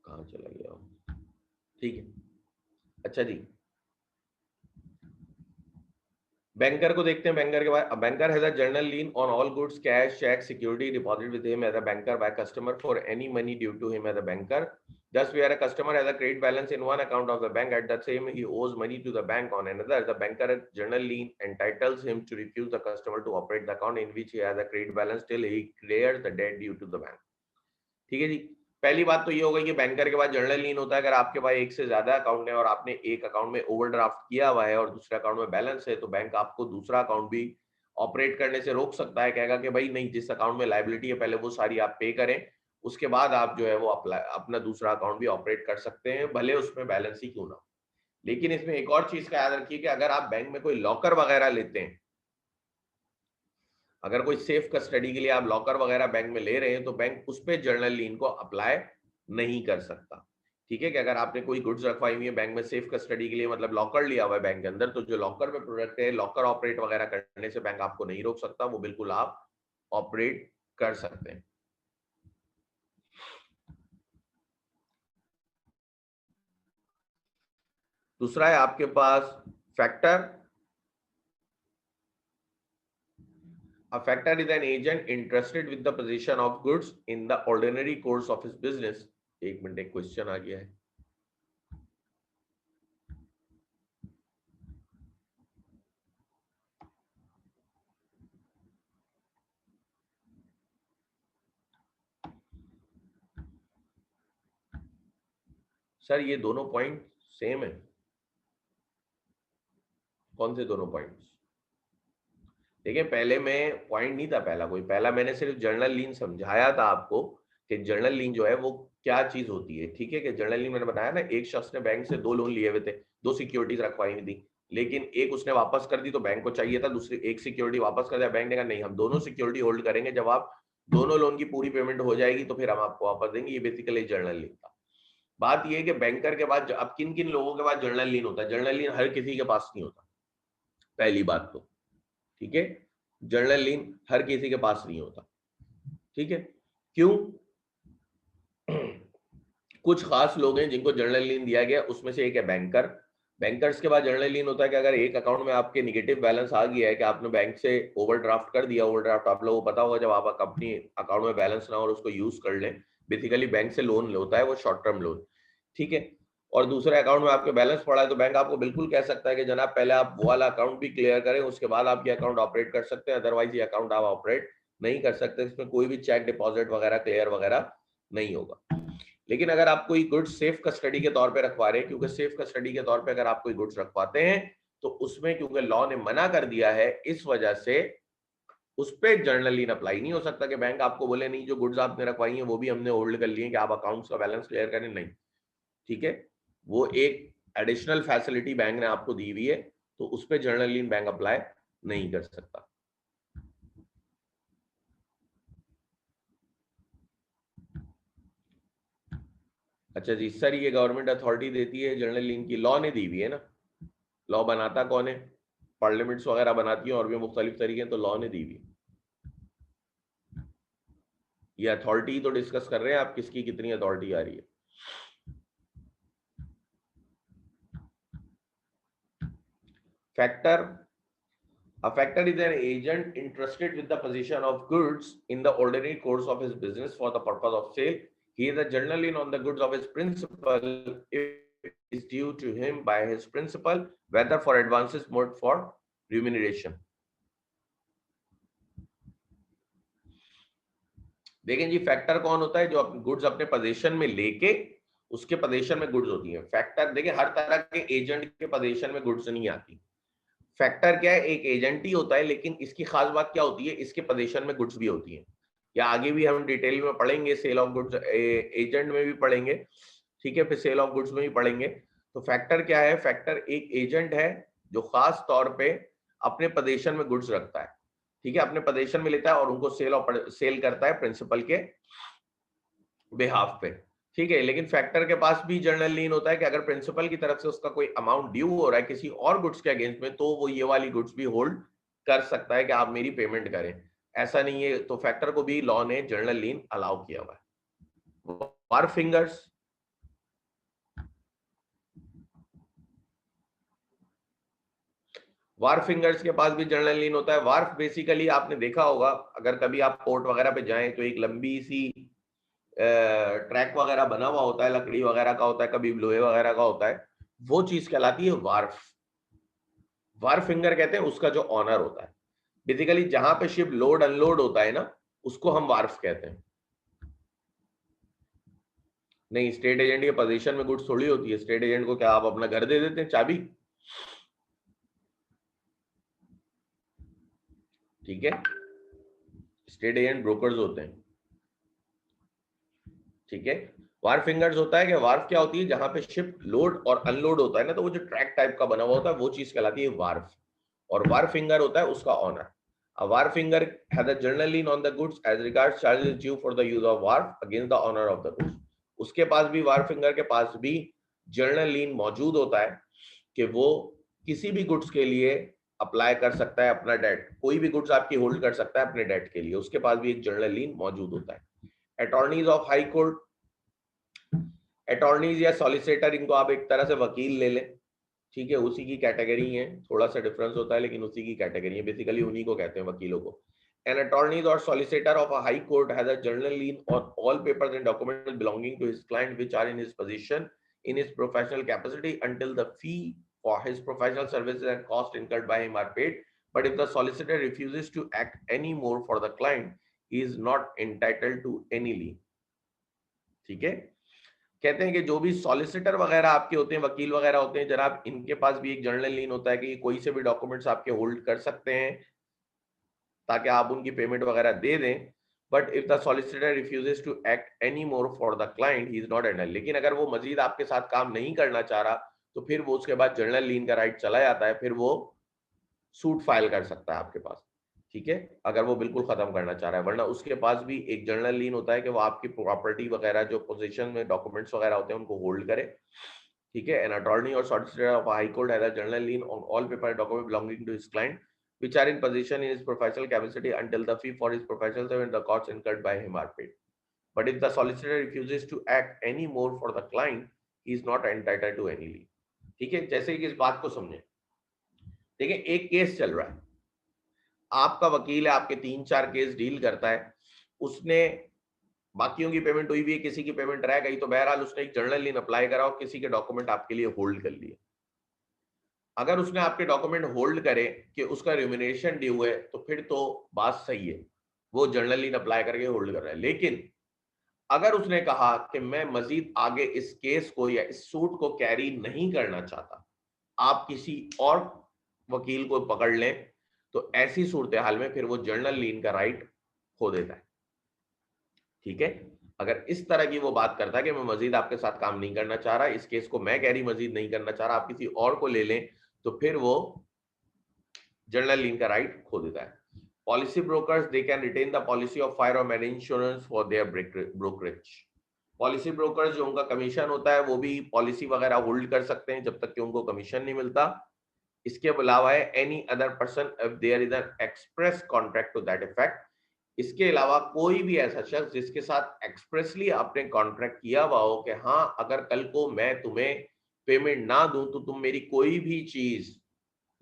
कहाँ चला गया? ठीक है, अच्छा जी, बैंकर को देखते हैं। बैंकर के बाद, banker has a general lien on all goods, cash, cheque, security deposit with him as a banker by customer for any money due to him as a banker. Thus, where a customer has a credit balance in one account of the bank, at the same he owes money to the bank on another, the banker journal lien entitles him to refuse the customer to operate the account in which he has a credit balance till he clears the debt due to the bank. ठीक है जी, पहली बात तो ये हो गई कि banker के पास जर्नल लीन होता है। अगर आपके पास एक से ज्यादा अकाउंट है और आपने एक अकाउंट में ओवरड्राफ्ट किया हुआ है और दूसरे अकाउंट में बैलेंस है, तो बैंक आपको दूसरा अकाउंट भी ऑपरेट करने से रोक सकता है। कहेगा कि भाई नहीं, जिस अकाउंट में लायबिलिटी है पहले वो सारी आप पे करें, उसके बाद आप जो है वो अपना दूसरा अकाउंट भी ऑपरेट कर सकते हैं, भले उसमें बैलेंस ही क्यों ना हो। लेकिन इसमें एक और चीज का याद रखिए कि अगर आप बैंक में कोई लॉकर वगैरह लेते हैं, अगर कोई सेफ कस्टडी के लिए आप लॉकर वगैरह बैंक में ले रहे हैं, तो बैंक उस पर जर्नल लीन को अप्लाई नहीं कर सकता। ठीक है, कि अगर आपने कोई गुड्स रखवाई हुई है बैंक में सेफ कस्टडी के लिए, मतलब लॉकर लिया हुआ है बैंक के अंदर, तो जो लॉकर में प्रोडक्ट है, लॉकर ऑपरेट वगैरह करने से बैंक आपको नहीं रोक सकता, वो बिल्कुल आप ऑपरेट कर सकते हैं। दूसरा है आपके पास factor. A factor is an agent interested with the possession of goods in the ordinary course of his business। एक मिनट, एक क्वेश्चन आ गया है। सर ये दोनों पॉइंट सेम है। कौन से दोनों पॉइंट्स? देखिए, पहले में पॉइंट नहीं था पहला कोई, पहला मैंने सिर्फ जर्नल लीन समझाया था आपको कि जर्नल लीन जो है वो क्या चीज होती है। ठीक है, कि जर्नल लीन मैंने बताया ना, एक शख्स ने बैंक से 2 लोन लिए हुए थे, 2 सिक्योरिटीज रखवाई हुई थी, लेकिन एक उसने वापस कर दी तो बैंक को चाहिए था, दूसरी एक सिक्योरिटी वापस कर दिया, बैंक ने कहा नहीं, हम दोनों सिक्योरिटी होल्ड करेंगे, जब आप दोनों लोन की पूरी पेमेंट हो जाएगी तो फिर हम आपको वापस देंगे। ये बेसिकली जर्नल लीन था। बात ये है कि बैंकर के बाद अब किन किन लोगों के पास जर्नल लीन होता है? जर्नल लीन हर किसी के पास नहीं होता, पहली बात तो। ठीक है, जर्नल लीन हर किसी के पास नहीं होता। ठीक है, क्यों? कुछ खास लोग हैं जिनको जर्नल लीन दिया गया, उसमें से एक है बैंकर। बैंकर्स के बाद जर्नल लीन होता है कि अगर एक अकाउंट में आपके निगेटिव बैलेंस आ गया है, कि आपने बैंक से ओवरड्राफ्ट कर दिया, ओवरड्राफ्ट आप लोगों को पता होगा, जब आप कंपनी अकाउंट में बैलेंस ना हो और उसको यूज कर लें, बेसिकली बैंक से लोन होता है वो शॉर्ट टर्म लोन। ठीक है, और दूसरे अकाउंट में आपके बैलेंस पड़ा है, तो बैंक आपको बिल्कुल कह सकता है कि जनाब पहले आप वो वाला अकाउंट भी क्लियर करें, उसके बाद आप ये अकाउंट ऑपरेट कर सकते हैं, अदरवाइज ये अकाउंट आप ऑपरेट नहीं कर सकते, इसमें कोई भी चेक डिपॉजिट वगैरह क्लियर वगैरह नहीं होगा। लेकिन अगर आप कोई गुड्स सेफ कस्टडी के तौर पे रखवा रहे हैं, क्योंकि सेफ कस्टडी के तौर पे अगर आप कोई गुड्स रखवाते हैं तो उसमें क्योंकि लॉ ने मना कर दिया है, इस वजह से उस पर जर्नल लीन अप्लाई नहीं हो सकता कि बैंक आपको बोले नहीं, जो गुड्स आपने रखवाई हैं वो भी हमने होल्ड कर लिए कि आप अकाउंट्स का बैलेंस क्लियर करें, नहीं। ठीक है, वो एक एडिशनल फैसिलिटी बैंक ने आपको दी हुई है, तो उस पर जर्नल लीन बैंक अप्लाई नहीं कर सकता। अच्छा जी सर, ये गवर्नमेंट अथॉरिटी देती है जर्नल लीन की, लॉ ने दी हुई है ना। लॉ बनाता कौन है? पार्लियामेंट्स वगैरह बनाती हैं और भी मुख्तलिफ तरीके हैं, तो लॉ ने दी हुई। ये अथॉरिटी तो डिस्कस कर रहे हैं आप, किसकी कितनी अथॉरिटी आ रही है। Factor. A factor is an agent interested with the possession of goods in the ordinary course of his business for the purpose of sale. He is a journal lien on the goods of his principal if it is due to him by his principal, whether for advances or for remuneration. देखें जी, factor कौन होता है? जो goods अपने position में लेके उसके position में गुड्स होती हैं। फैक्टर देखिए, हर तरह के एजेंट के पोजीशन में गुड्स नहीं आती। फैक्टर क्या है? एक एजेंट ही होता है, लेकिन इसकी खास बात क्या होती है, इसके पोजीशन में गुड्स भी होती हैं, या आगे भी हम डिटेल में पढ़ेंगे, सेल ऑफ गुड्स एजेंट में भी पढ़ेंगे। ठीक है, फिर सेल ऑफ गुड्स में भी पढ़ेंगे। तो फैक्टर क्या है? फैक्टर एक एजेंट है जो खास तौर पे अपने पोजीशन में गुड्स रखता है। ठीक है, अपने पोजीशन में लेता है और उनको सेल करता है प्रिंसिपल के बिहाफ पे। ठीक है, लेकिन फैक्टर के पास भी जर्नल लीन होता है कि अगर प्रिंसिपल की तरफ से उसका कोई अमाउंट ड्यू हो रहा है किसी और गुड्स के अगेंस्ट में, तो वो ये वाली गुड्स भी होल्ड कर सकता है कि आप मेरी पेमेंट करें। ऐसा नहीं है, तो फैक्टर को भी लॉ ने जर्नल लीन अलाउ किया हुआ है। वार फिंगर्स। वार फिंगर्स के पास भी जर्नल लीन होता है। वार्फ बेसिकली आपने देखा होगा, अगर कभी आप पोर्ट वगैरह पे जाएं तो एक लंबी सी ट्रैक वगैरह बना हुआ होता है, लकड़ी वगैरह का होता है, कभी लोहे वगैरह का होता है, वो चीज कहलाती है वार्फ। वार्फ फिंगर कहते हैं उसका जो ऑनर होता है। बेसिकली जहां पे शिप लोड अनलोड होता है ना, उसको हम वार्फ कहते हैं। नहीं, स्टेट एजेंट के पोजीशन में गुड्स थोड़ी होती है। स्टेट एजेंट को क्या आप अपना घर दे देते हैं चाबी? ठीक है, स्टेट एजेंट ब्रोकर्स होते हैं। ठीक है, वार्फ फिंगर्स होता है कि वार्फ क्या होती है, जहां पे शिप लोड और अनलोड होता है ना, तो वो जो ट्रैक टाइप का बना हुआ होता है वो चीज कहलाती है वार्फ। और वार्फ फिंगर होता है उसका honour. A wharf finger has a journal lien on the goods as regards charges due for the use of wharf against the owner of the goods. उसके पास भी, वार फिंगर के पास भी जर्नल लीन मौजूद होता है कि वो किसी भी गुड्स के लिए अप्लाई कर सकता है अपना डेट, कोई भी गुड्स आपकी होल्ड कर सकता है अपने डेट के लिए, उसके पास भी एक जर्नल लीन मौजूद होता है। Attorneys of high court, attorneys या सॉलिसिटर, इनको आप एक तरह से वकील ले लें, ठीक है, उसी की कैटेगरी है, थोड़ा सा डिफरेंस होता है लेकिन उसी की कैटेगरी है, बेसिकली उन्हीं को कहते हैं वकीलों को। An attorney or solicitor of a high court has a general lien on all papers and documents belonging to his client which are in his possession in his professional capacity until the fee for his professional services and cost incurred by him are paid. But if the solicitor refuses to act any more for the client, he is not entitled to any lien. ठीक है, कहते हैं कि जो भी solicitor वगैरह आपके होते हैं, वकील वगैरह होते हैं जनाब, इनके पास भी एक जर्नल लीन होता है कि कोई से भी डॉक्यूमेंट्स आपके होल्ड कर सकते हैं ताकि आप उनकी पेमेंट वगैरह दे दें। But if the solicitor refuses to act any more for the client, he is not entitled. लेकिन अगर वो मजीद आपके साथ काम नहीं करना चाह रहा तो फिर वो उसके बाद जर्नल लीन का राइट चला जाता है, फिर वो सूट फाइल कर सकता है आपके पास, ठीक है, अगर वो बिल्कुल खत्म करना चाह रहा है। वरना उसके पास भी एक जर्नल लीन होता है कि वो आपकी प्रॉपर्टी वगैरह जो पोजीशन में डॉक्यूमेंट्स वगैरह होते हैं उनको होल्ड करे, ठीक है। एन अटॉर्नी और solicitor of high court has a general lien on all paper document belonging to his client which are in possession in his professional capacity until the fee for his professional service and the costs incurred by him are paid. But if the solicitor refuses to act any more for the client, he is not entitled to any lien. ठीक है, जैसे कि इस बात को समझें, देखिए एक केस चल रहा है, आपका वकील है, आपके 3-4 केस डील करता है, उसने बाकियों की पेमेंट हुई भी है, किसी की पेमेंट रह गई, तो बहरहाल उसने एक जर्नल लीन अप्लाई करा और किसी के डॉक्यूमेंट आपके लिए होल्ड कर लिए। अगर उसने आपके डॉक्यूमेंट होल्ड करे कि उसका रिम्यूनरेशन ड्यू है तो फिर तो बात सही है, वो जर्नल लीन अप्लाई करके होल्ड कर रहा है। लेकिन अगर उसने कहा कि मैं मजीद आगे इस केस को या इस सूट को कैरी नहीं करना चाहता, आप किसी और वकील को पकड़ लें, तो ऐसी सूरत हाल में फिर वो जर्नल लीन का राइट खो देता है, ठीक है। अगर इस तरह की वो बात करता है कि मैं मजीद आपके साथ काम नहीं करना चाह रहा, इस केस को मैं कैरी मजीद नहीं करना चाह रहा, आप किसी और को ले लें, तो फिर वो जर्नल लीन का राइट खो देता है। Policy brokers, they can retain the policy of fire or marine insurance for their brokerage. Policy brokers जो उनका कमीशन होता है वो भी पॉलिसी वगैरह होल्ड कर सकते हैं जब तक कि उनको कमीशन नहीं मिलता। इसके अलावा है any other person if there is an express contract to that effect. इसके अलावा कोई भी ऐसा शख्स जिसके साथ एक्सप्रेसली आपने कॉन्ट्रैक्ट किया हुआ हो कि हाँ अगर कल को मैं तुम्हें पेमेंट ना दूं तो तुम मेरी कोई भी चीज,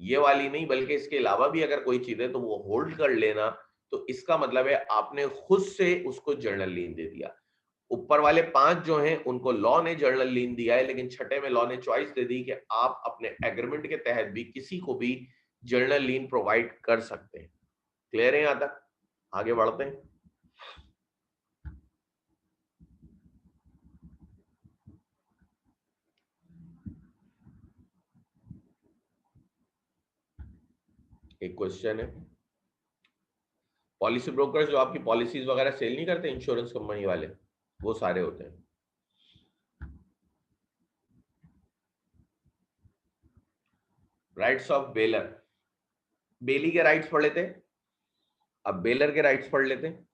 ये वाली नहीं बल्कि इसके अलावा भी अगर कोई चीज है तो वो होल्ड कर लेना, तो इसका मतलब है आपने खुद से उसको जर्नल लीन दे दिया। ऊपर वाले 5 जो हैं उनको लॉ ने जर्नल लीन दिया है, लेकिन छठे में लॉ ने चॉइस दे दी कि आप अपने एग्रीमेंट के तहत भी किसी को भी जर्नल लीन प्रोवाइड कर सकते हैं। क्लियर है? यहां तक आगे बढ़ते हैं। एक क्वेश्चन है, पॉलिसी ब्रोकर्स जो आपकी पॉलिसीज वगैरह सेल नहीं करते, इंश्योरेंस कंपनी वाले, वो सारे होते हैं। राइट्स ऑफ बेलर, बेली के राइट्स पढ़ लेते हैं, अब बेलर के राइट्स पढ़ लेते हैं।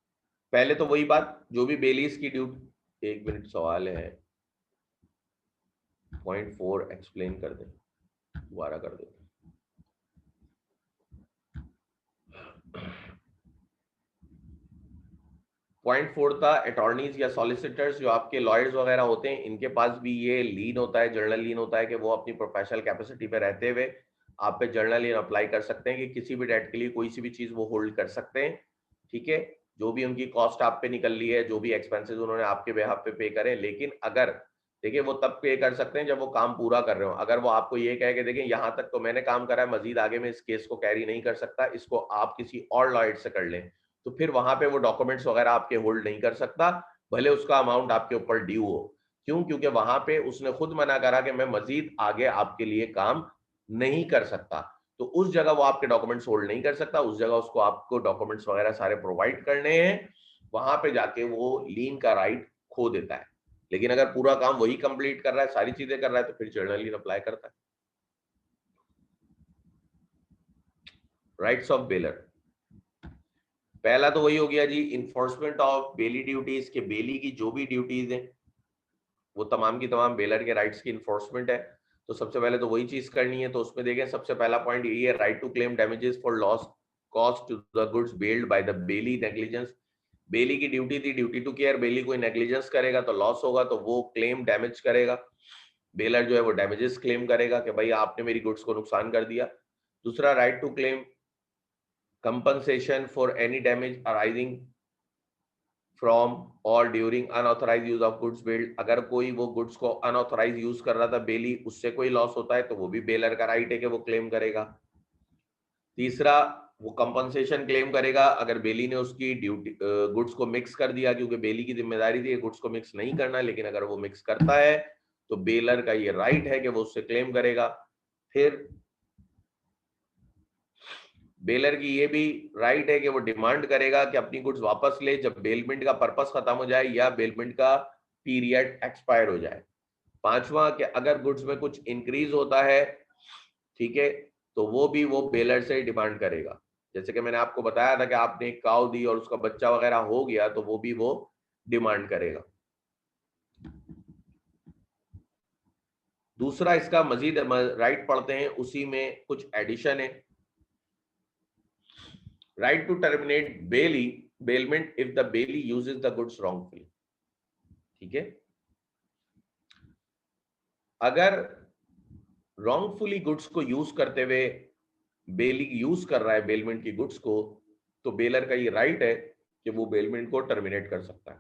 पहले तो वही बात, जो भी बेलीज की ड्यूटी, 1 मिनट सवाल है, पॉइंट 4 एक्सप्लेन कर दें, दोबारा कर देते। पॉइंट 4 था अटॉर्नीज या सॉलिसिटर्स जो आपके लॉयर्स वगैरह होते हैं, इनके पास भी ये लीन होता है, जर्नल लीन होता है कि वो अपनी प्रोफेशनल कैपेसिटी पे रहते हुए आप पे जर्नल लीन अप्लाई कर सकते हैं कि किसी भी डेट के लिए कोई सी भी चीज वो होल्ड कर सकते हैं, ठीक है। जो भी उनकी कॉस्ट आप पे निकल रही है, जो भी एक्सपेंसेस उन्होंने आपके बेहाफ पे करें, लेकिन अगर देखिए वो तब पे कर सकते हैं जब वो काम पूरा कर रहे हो। अगर वो आपको ये कहे कि देखिए यहाँ तक तो मैंने काम करा है, मजीद आगे मैं इस केस को कैरी नहीं कर सकता, इसको आप किसी और लॉयर से कर लें, तो फिर वहां पे वो डॉक्यूमेंट्स वगैरह आपके होल्ड नहीं कर सकता, भले उसका अमाउंट आपके ऊपर ड्यू हो। क्यों? क्योंकि वहां पे उसने खुद मना करा कि मैं मजीद आगे आपके लिए काम नहीं कर सकता, तो उस जगह वो आपके डॉक्यूमेंट्स होल्ड नहीं कर सकता, उस जगह उसको आपको डॉक्यूमेंट्स वगैरह सारे प्रोवाइड करने हैं, वहां पे जाके वो लीन का राइट खो देता है। लेकिन अगर पूरा काम वही कंप्लीट कर रहा है, सारी चीजें कर रहा है, तो फिर जर्नल लीन अप्लाई करता है। राइट्स ऑफ बेलर, पहला तो वही हो गया जी, इन्फोर्समेंट ऑफ बेली ड्यूटीज के बेली की जो भी ड्यूटीज हैं, वो तमाम की तमाम बेलर के राइट्स की इन्फोर्समेंट है। तो सबसे पहले तो वही चीज करनी है। तो उसमें देखें सबसे पहला पॉइंट यही है, right to claim damages for loss caused to the goods bailed by the bailee negligence. Bailee की ड्यूटी थी ड्यूटी टू केयर, बेली कोई नेग्लिजेंस करेगा तो लॉस होगा, तो वो क्लेम डैमेज करेगा, बेलर जो है वो डैमेजेस क्लेम करेगा कि भाई आपने मेरी गुड्स को नुकसान कर दिया। दूसरा, right to claim compensation for any damage arising from or during unauthorised use of goods bailed. अगर कोई वो गुड्स को अनऑथराइज यूज कर रहा था बेली, उससे कोई लॉस होता है तो वो भी बेलर का राइट है कि वो क्लेम करेगा। तीसरा, वो कंपनसेशन क्लेम करेगा अगर बेली ने उसकी ड्यूटी गुड्स को मिक्स कर दिया, क्योंकि बेली की जिम्मेदारी थी गुड्स को मिक्स नहीं करना, लेकिन अगर वो मिक्स करता है तो बेलर का ये राइट है कि वो उससे क्लेम करेगा। फिर बेलर की ये भी राइट है कि वो डिमांड करेगा कि अपनी गुड्स वापस ले जब बेलमेंट का पर्पस खत्म हो जाए या बेलमेंट का पीरियड एक्सपायर हो जाए। पांचवा, कि अगर गुड्स में कुछ इंक्रीज होता है, ठीक है, तो वो भी वो बेलर से डिमांड करेगा। जैसे कि मैंने आपको बताया था कि आपने एक काऊ दी और उसका बच्चा वगैरह हो गया, तो वो भी वो डिमांड करेगा। दूसरा, इसका मजीद राइट पढ़ते हैं, उसी में कुछ एडिशन है। Right to terminate bailment if the bailee uses the goods wrongfully. ठीक है, अगर रॉन्गफुली गुड्स को यूज करते हुए बेली यूज कर रहा है बेलमेंट की गुड्स को, तो बेलर का ये राइट है कि वो बेलमेंट को टर्मिनेट कर सकता है,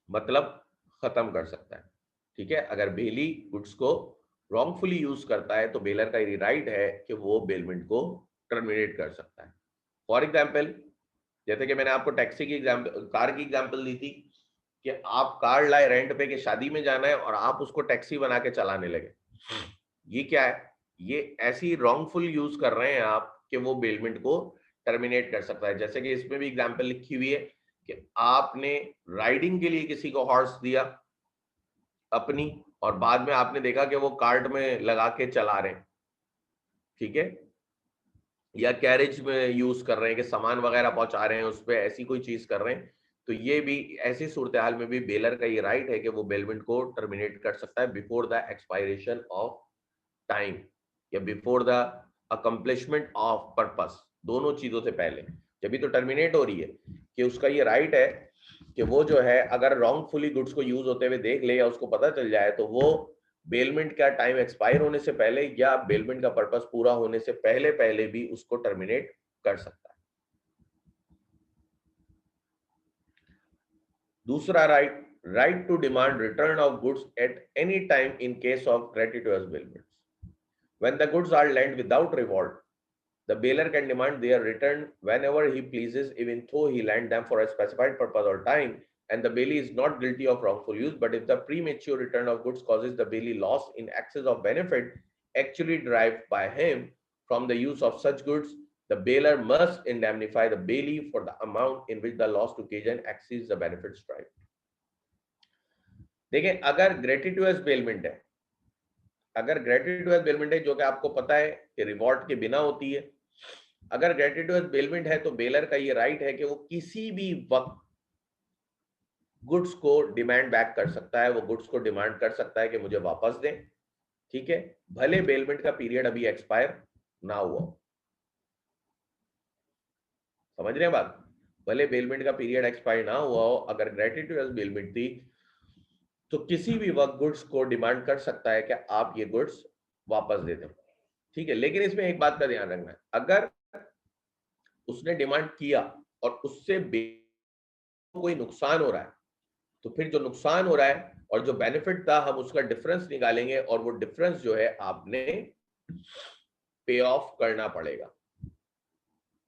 मतलब खत्म कर सकता है। ठीक है, अगर बेली गुड्स को रॉन्गफुली यूज करता है तो बेलर का ये राइट है कि वो बेलमेंट को टर्मिनेट कर सकता है। फॉर एग्जाम्पल, जैसे कि मैंने आपको टैक्सी की एग्जाम्पल, कार की एग्जाम्पल दी थी कि आप कार लाए रेंट पे कि शादी में जाना है और आप उसको टैक्सी बना के चलाने लगे। ये क्या है? ये ऐसी रॉन्गफुल यूज कर रहे हैं आप कि वो बेलमेंट को टर्मिनेट कर सकता है। जैसे कि इसमें भी एग्जाम्पल लिखी हुई है कि आपने राइडिंग के लिए किसी को हॉर्स दिया अपनी, और बाद में आपने देखा कि वो कार्ट में लगा के चला रहे हैं, ठीक है, या कैरेज में यूज कर रहे हैं कि सामान वगैरह पहुंचा रहे हैं उस पर, ऐसी कोई चीज कर रहे हैं, तो ये भी ऐसी सूरत हाल में भी बेलर का ये राइट है कि वो बेलमेंट को टर्मिनेट कर सकता है before the expiration of time या before the accomplishment of purpose, दोनों चीजों से पहले। जब भी तो टर्मिनेट हो रही है कि उसका ये राइट है कि वो जो है अगर रॉन्गफुली गुड्स को यूज होते हुए देख ले या उसको पता चल जाए, तो वो बेलमेंट का टाइम एक्सपायर होने से पहले या बेलमेंट का पर्पस पूरा होने से पहले पहले भी उसको टर्मिनेट कर सकता है। दूसरा right, right to demand return of goods at any time in case of gratuitous bailment. When the goods are lent without reward, the bailor can demand their return whenever he pleases, even though he lent them for a specified purpose or time, and the bailee is not guilty of wrongful use. But if the premature return of goods causes the bailee loss in excess of benefit actually derived by him from the use of such goods, the bailor must indemnify the bailee for the amount in which the loss to occasion exceeds the benefits derived. देखें, अगर ग्रेटिट्यूअस bailment है, अगर ग्रेटिट्यूअस bailment है जो कि आपको पता है कि रिवॉर्ड के बिना होती है, अगर ग्रेटिट्यूअस बेलमेंट है तो बेलर का ये राइट है कि वो किसी भी वक्त गुड्स को डिमांड बैक कर सकता है, वो गुड्स को डिमांड कर सकता है कि मुझे वापस दें, ठीक है, भले बेलमेंट का पीरियड अभी एक्सपायर ना हुआ। समझ रहे हैं बात? भले बेलमेंट का पीरियड एक्सपायर ना हुआ हो, अगर ग्रेटिट्यूअस बेलमेंट थी तो किसी भी वक्त गुड्स को डिमांड कर सकता है कि आप ये गुड्स वापस दे दें, ठीक है। लेकिन इसमें एक बात का ध्यान रखना है, अगर उसने डिमांड किया और उससे कोई नुकसान हो रहा है, तो फिर जो नुकसान हो रहा है और जो बेनिफिट था, हम उसका डिफरेंस निकालेंगे और वो डिफरेंस जो है आपने पे ऑफ करना पड़ेगा।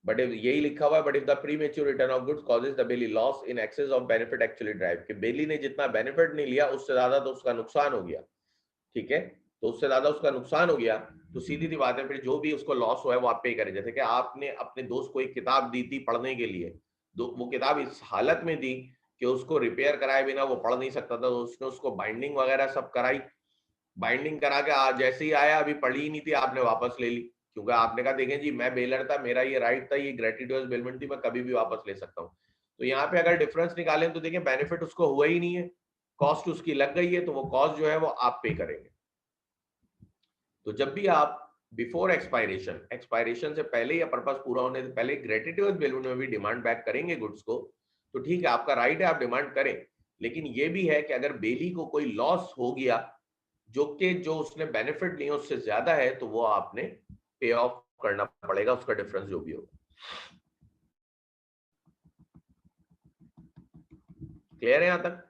बट यही लिखा हुआ है, but if the premature return of goods causes the belly loss in excess of benefit actually drive, कि बेली ने जितना बेनिफिट नहीं लिया उससे ज्यादा तो उसका नुकसान हो गया, ठीक है, तो उससे ज्यादा उसका नुकसान हो गया, तो सीधी सी बात है फिर जो भी उसको लॉस हुआ है वो आप पे करें। जैसे कि आपने अपने दोस्त को एक किताब दी थी पढ़ने के लिए, वो किताब इस हालत में दी कि उसको रिपेयर कराए बिना वो पढ़ नहीं सकता था, तो उसने उसको बाइंडिंग वगैरह सब कराई, बाइंडिंग करा के आज जैसे ही आया, अभी पढ़ी ही नहीं थी, आपने वापस ले ली, क्योंकि आपने कहा देखें जी मैं बेलर था, मेरा ये राइट था, ये ग्रेटिट्यूअस बेलमेंट थी, मैं कभी भी वापस ले सकता हूँ। तो यहाँ पे अगर डिफरेंस निकालें तो देखें बेनिफिट उसको हुआ ही नहीं है, कॉस्ट उसकी लग गई है तो वो कॉस्ट जो है वो आप पे करेंगे। तो जब भी आप बिफोर एक्सपायरेशन, एक्सपायरेशन से पहले या पर्पस पूरा होने से पहले ग्रेटिट्यूड बेलून में भी डिमांड बैक करेंगे गुड्स को, तो ठीक है, आपका राइट है, आप डिमांड करें। लेकिन ये भी है कि अगर बेली को कोई लॉस हो गया जो उसने बेनिफिट लिया उससे ज्यादा है, तो वो आपने पे ऑफ करना पड़ेगा, उसका डिफरेंस जो भी होगा। क्लियर है यहां तक?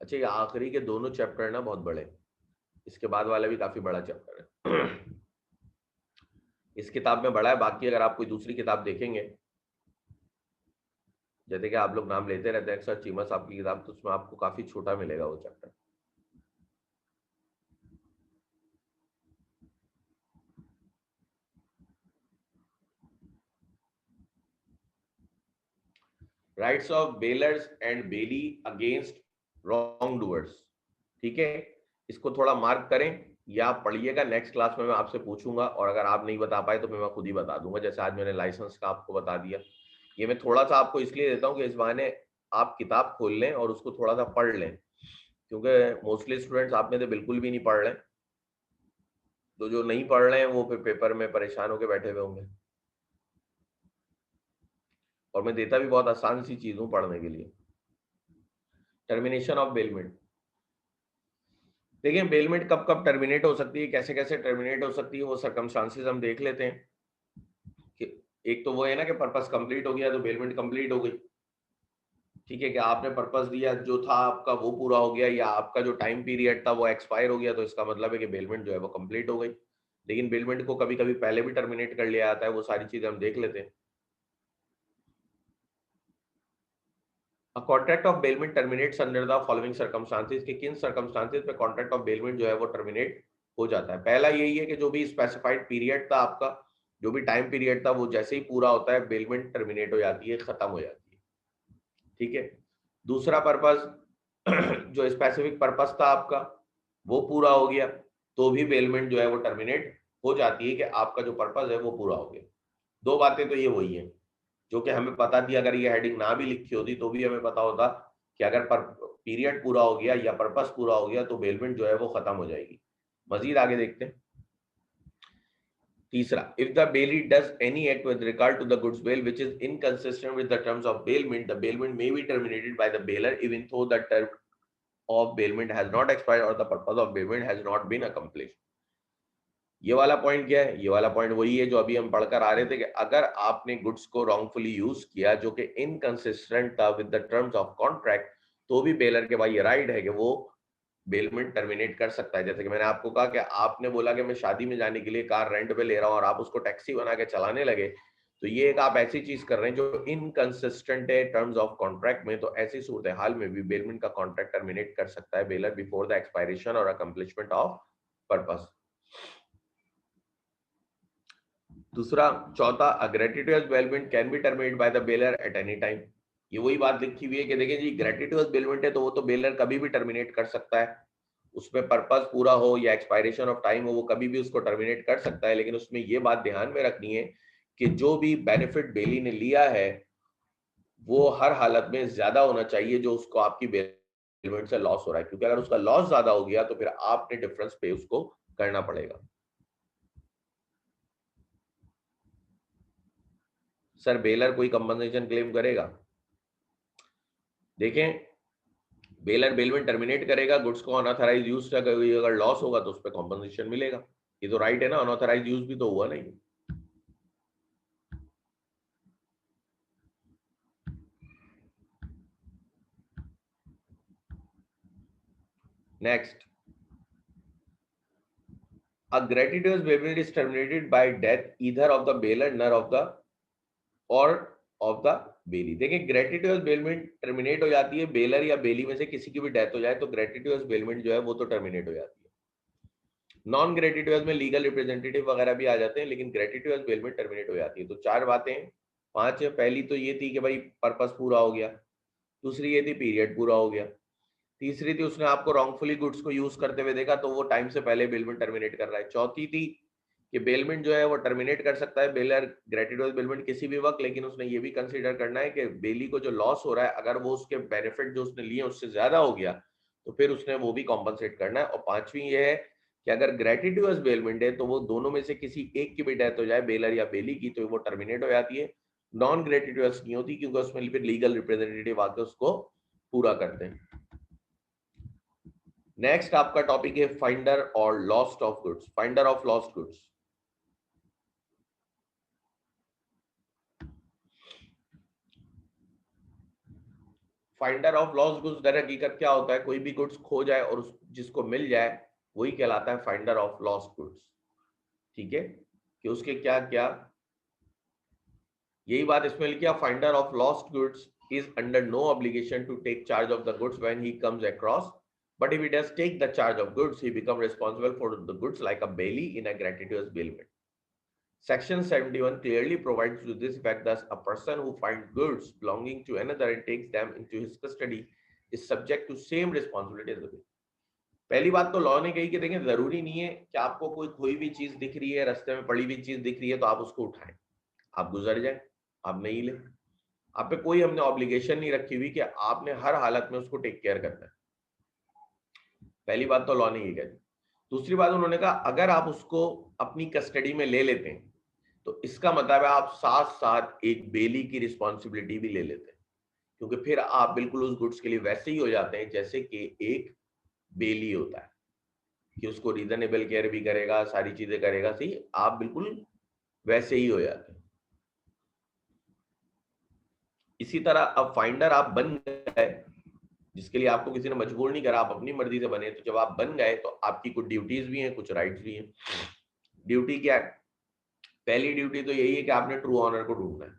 अच्छा, ये आखिरी के दोनों चैप्टर ना बहुत बड़े, इसके बाद वाला भी काफी बड़ा चैप्टर है। इस किताब में बड़ा है, बाकी अगर आप कोई दूसरी किताब देखेंगे, जैसे कि आप लोग नाम लेते रहते हैं अक्सर चीमा साहब की किताब, तो उसमें आपको काफी छोटा मिलेगा वो chapter. Rights of bailors and bailee against wrongdoers. ठीक है, इसको थोड़ा मार्क करें या आप पढ़िएगा, नेक्स्ट क्लास में मैं आपसे पूछूंगा, और अगर आप नहीं बता पाए तो मैं खुद ही बता दूंगा, जैसे आज मैंने लाइसेंस का आपको बता दिया। ये मैं थोड़ा सा आपको इसलिए देता हूँ कि इस बहाने आप किताब खोल लें और उसको थोड़ा सा पढ़ लें, क्योंकि मोस्टली स्टूडेंट्स आप में से बिल्कुल भी नहीं पढ़ रहे, तो जो नहीं पढ़ रहे हैं वो फिर पेपर में परेशान होकर बैठे हुए होंगे। और मैं देता भी बहुत आसान सी चीज हूँ पढ़ने के लिए। Termination of bailment. देखिए, बेलमेंट कब कब टर्मिनेट हो सकती है, कैसे कैसे टर्मिनेट हो सकती है, वो सर्कमस्टांसेस हम देख लेते हैं। कि एक तो वो है ना कि पर्पस कंप्लीट हो गया तो बेलमेंट कंप्लीट हो गई। ठीक है, कि आपने पर्पस दिया जो था आपका वो पूरा हो गया, या आपका जो टाइम पीरियड था वो एक्सपायर हो गया, तो इसका मतलब है कि बेलमेंट जो है वो कंप्लीट हो गई। लेकिन बेलमेंट को कभी कभी पहले भी टर्मिनेट कर लिया जाता है, वो सारी चीजें हम देख लेते हैं। A contract of bailment terminates under the following circumstances, कि किन circumstances पे contract of bailment जो है वो terminate हो जाता है। पहला यही है कि जो भी specified period था आपका, जो भी टाइम पीरियड था, वो जैसे ही पूरा होता है बेलमेंट टर्मिनेट हो जाती है, खत्म हो जाती है। ठीक है। दूसरा पर्पस जो स्पेसिफिक पर्पस था आपका वो पूरा हो गया, तो भी बेलमेंट जो है वो टर्मिनेट हो जाती है, कि आपका जो पर्पस है वो पूरा हो गया। दो बातें तो ये वही है जो कि हमें पता थी, अगर ये हेडिंग ना भी लिखी होती तो भी हमें पता होता कि अगर पीरियड पूरा हो गया या पर्पस पूरा हो गया तो बेलमेंट जो है वो खत्म हो जाएगी। मजीद आगे देखते हैं। तीसरा, if the bailee does any act with regard to the goods bailed which is inconsistent with the terms of bailment, the bailment may be terminated by the bailor even though the term of bailment has not expired or the purpose of bailment has not been accomplished. ये वाला point क्या है? ये वाला point वही है जो अभी हम पढ़कर आ रहे थे, कि अगर आपने गुड्स को रॉन्गफुली यूज किया जो कि इनकंसिस्टेंट था with the terms of contract, तो भी बेलर के भाई ये राइट है कि वो बेलमेंट टर्मिनेट कर सकता है। जैसे कि मैंने आपको कहा कि आपने बोला कि मैं शादी में जाने के लिए कार रेंट पे ले रहा हूं और आप उसको टैक्सी बना के चलाने लगे, तो ये एक आप ऐसी चीज कर रहे हैं जो इनकंसिस्टेंट है टर्म्स ऑफ कॉन्ट्रैक्ट में। तो ऐसी सूरत हाल में भी बेलमेंट का कॉन्ट्रैक्ट टर्मिनेट कर सकता है bailor before the expiration or accomplishment of purpose. दूसरा, चौथा, gratuitous bailment can be terminated by the bailor at any time. ये वही बात लिखी हुई है कि देखिए जी, ग्रेटिट्यूअस बेलमेंट है तो वो तो बेलर कभी भी टर्मिनेट कर सकता है, उसमें पर्पस पूरा हो या एक्सपायरेशन ऑफ टाइम हो, वो कभी भी उसको टर्मिनेट कर सकता है। लेकिन उसमें ये बात ध्यान में रखनी है कि जो भी बेनिफिट बेली ने लिया है वो हर हालत में ज्यादा होना चाहिए जो उसको आपकी बेलमेंट से लॉस हो रहा है, क्योंकि अगर उसका लॉस ज्यादा हो गया तो फिर आपने डिफरेंस पे उसको करना पड़ेगा। सर, बेलर कोई कंपनसेशन क्लेम करेगा? देखें, बेलर बेलमेंट टर्मिनेट करेगा, गुड्स को अनऑथराइज यूज का अगर लॉस होगा तो उस पर कॉम्पनसेशन मिलेगा। ये तो राइट है ना, अनऑथराइज यूज भी तो हुआ नहीं। Next, a gratuitous payment is terminated by death either of the bailor nor of the or of the बेली। देखिए, ग्रेटिट्यूअस बेलमेंट टर्मिनेट हो जाती है बेलर या बेली में से किसी की भी डेथ हो जाए तो ग्रेटिट्यूअस बेलमेंट जो है वो तो टर्मिनेट हो जाती है। नॉन ग्रेटिटुअस में लीगल रिप्रेजेंटेटिव वगैरह भी आ जाते हैं, लेकिन ग्रेटिटुअस बेल में टर्मिनेट हो जाती है। तो चार बातें, पांच है। पहली तो ये थी कि भाई पर्पस पूरा हो गया, दूसरी ये थी पीरियड पूरा हो गया, तीसरी थी उसने आपको रॉन्गफुली गुड्स को यूज करते हुए देखा तो वो टाइम से पहले बेलमेंट टर्मिनेट कर रहा है, चौथी थी कि बेलमेंट जो है वो टर्मिनेट कर सकता है बेलर ग्रेटिटुअस बेलमेंट किसी भी वक्त, लेकिन उसने ये भी कंसीडर करना है कि बेली को जो लॉस हो रहा है अगर वो उसके बेनिफिट जो उसने लिए उससे ज्यादा हो गया तो फिर उसने वो भी कॉम्पनसेट करना है। और पांचवी ये है कि अगर ग्रेटिटुअस बेलमेंट है तो वो दोनों में से किसी एक की भी डेथ हो जाए, बेलर या बेली की, तो वो टर्मिनेट हो जाती है। नॉन ग्रेटिटुअस नहीं होती क्योंकि उसमें फिर लीगल रिप्रेजेंटेटिव आके उसको पूरा करते हैं। नेक्स्ट आपका टॉपिक है फाइंडर और lost of goods, finder of lost goods. Finder of lost goods दर हकीकत क्या होता है, कोई भी गुड्स खो जाए और जिसको मिल जाए वही कहलाता है फाइंडर ऑफ लॉस्ट गुड्स। ठीक है, कि उसके क्या क्या, यही बात इसमें लिखी है, finder of lost goods is under no obligation to take charge of the goods when he comes across, but if he does take the charge of goods he becomes responsible for the goods like a bailee in a gratuitous bailment. Section 71 clearly provides to this effect that a person who finds goods belonging to another and takes them into his custody is subject to same responsibility as the bailey. पहली बात तो law ने कही कि देखिए जरूरी नहीं है कि आपको कोई खोई हुई चीज दिख रही है, रास्ते में पड़ी हुई चीज दिख रही है तो आप उसको उठाएं, आप गुजर जाए, आप नहीं ले, आप पे कोई हमने ऑब्लिगेशन नहीं रखी हुई कि आपने हर हालत में उसको टेक केयर करना है। पहली बात तो लॉ ने ये कही। दूसरी बात उन्होंने कहा अगर आप उसको अपनी कस्टडी में ले लेते हैं तो इसका मतलब है आप साथ साथ एक बेली की रिस्पॉन्सिबिलिटी भी ले लेते हैं, क्योंकि फिर आप बिल्कुल उस गुड्स के लिए वैसे ही हो जाते हैं जैसे कि एक बेली होता है, कि उसको रीजनेबल केयर भी करेगा, सारी चीजें करेगा, सही, आप बिल्कुल वैसे ही हो जाते हैं। इसी तरह अब फाइंडर आप बन गए, जिसके लिए आपको किसी ने मजबूर नहीं करा, आप अपनी मर्जी से बने, तो जब आप बन गए तो आपकी कुछ ड्यूटीज भी हैं, कुछ राइट्स भी हैं। ड्यूटी क्या है? पहली ड्यूटी तो यही है कि आपने ट्रू ऑनर को ढूंढना है,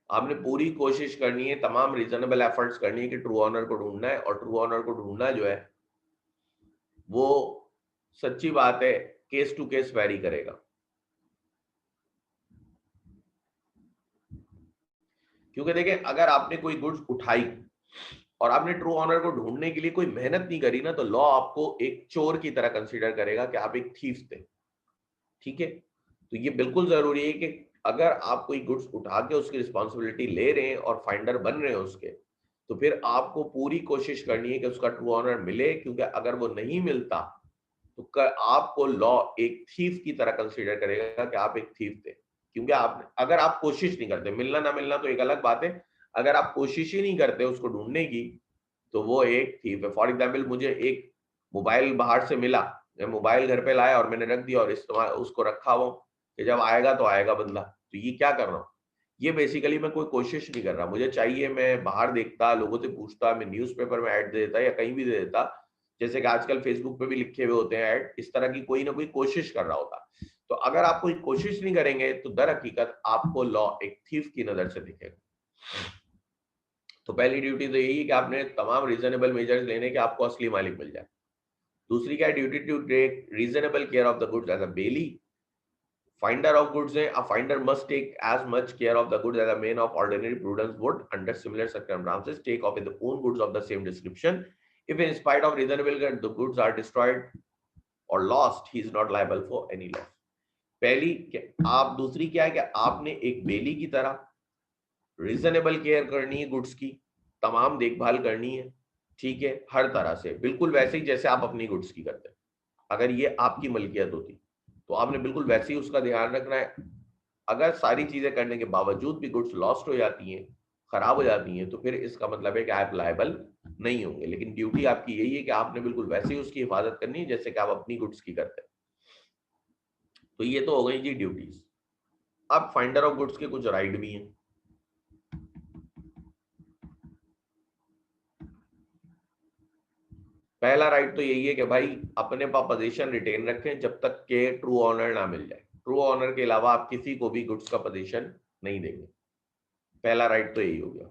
आपने पूरी कोशिश करनी है, तमाम रीजनेबल एफर्ट्स करनी है कि ट्रू ऑनर को ढूंढना है। और ट्रू ऑनर को ढूंढना जो है वो सच्ची बात है केस टू केस वेरी करेगा, क्योंकि देखिए अगर आपने कोई गुड्स उठाई और आपने ट्रू ऑनर को ढूंढने के लिए कोई मेहनत नहीं करी ना, तो लॉ आपको एक चोर की तरह कंसीडर करेगा कि आप एक थीफ थे। ठीक है, तो ये बिल्कुल जरूरी है कि अगर आप कोई गुड्स उठा के उसकी रिस्पॉन्सिबिलिटी ले रहे हैं और फाइंडर बन रहे हैं उसके, तो फिर आपको पूरी कोशिश करनी है कि उसका ट्रू ऑनर मिले, क्योंकि अगर वो नहीं मिलता तो आपको लॉ एक थीफ की तरह कंसीडर करेगा कि आप एक थीफ थे, क्योंकि आप अगर आप कोशिश नहीं करते, मिलना ना मिलना तो एक अलग बात है, अगर आप कोशिश ही नहीं करते उसको ढूंढने की तो वो एक थीफ है। फॉर एग्जाम्पल मुझे एक मोबाइल बाहर से मिला, मैं मोबाइल घर पे लाया और मैंने रख दिया और इस्तेमाल उसको रखा हुआ कि जब आएगा तो आएगा बंदा, तो ये क्या कर रहा हूँ? ये बेसिकली मैं कोई कोशिश नहीं कर रहा, मुझे चाहिए, मैं बाहर देखता, लोगों से पूछता, मैं न्यूज़पेपर में ऐड दे देता या कहीं भी दे देता, जैसे कि आजकल फेसबुक पे भी लिखे हुए होते हैं ऐड, इस तरह की कोई ना कोई कोशिश कर रहा होता। तो अगर आप कोई कोशिश नहीं करेंगे तो दर हकीकत आपको लॉ एक थीफ की नजर से दिखेगा। तो पहली ड्यूटी तो यही है कि आपने तमाम रीजनेबल मेजर्स लेने के आपको असली मालिक मिल जाए। दूसरी क्या है? Duty to take reasonable care of the goods as a bailee. Finder of goods है, a finder must take as much care of the goods as a man of ordinary prudence would under similar circumstances take of his own goods of the same description. If in spite of reasonable care the goods are destroyed or lost, he is not liable for any loss. पहली आप, दूसरी क्या है कि आपने एक बेली की तरह रीजनेबल केयर करनी है गुड्स की, तमाम देखभाल करनी है, ठीक है, हर तरह से बिल्कुल वैसे ही जैसे आप अपनी गुड्स की करते हैं। अगर ये आपकी मलकियत होती तो आपने बिल्कुल वैसे ही उसका ध्यान रखना है। अगर सारी चीजें करने के बावजूद भी गुड्स लॉस्ट हो जाती हैं, खराब हो जाती हैं, तो फिर इसका मतलब है कि आप लायबल नहीं होंगे, लेकिन ड्यूटी आपकी यही है कि आपने बिल्कुल वैसे ही उसकी हिफाजत करनी है जैसे कि आप अपनी गुड्स की करते हैं। तो ये तो हो गई जी ड्यूटीज। अब फाइंडर ऑफ गुड्स के कुछ राइट भी हैं। पहला राइट तो यही है कि भाई अपने पास पोजीशन रिटेन रखें जब तक के ट्रू ऑनर ना मिल जाए, ट्रू ऑनर के अलावा आप किसी को भी गुड्स का पोजीशन नहीं देंगे। पहला राइट तो यही हो गया,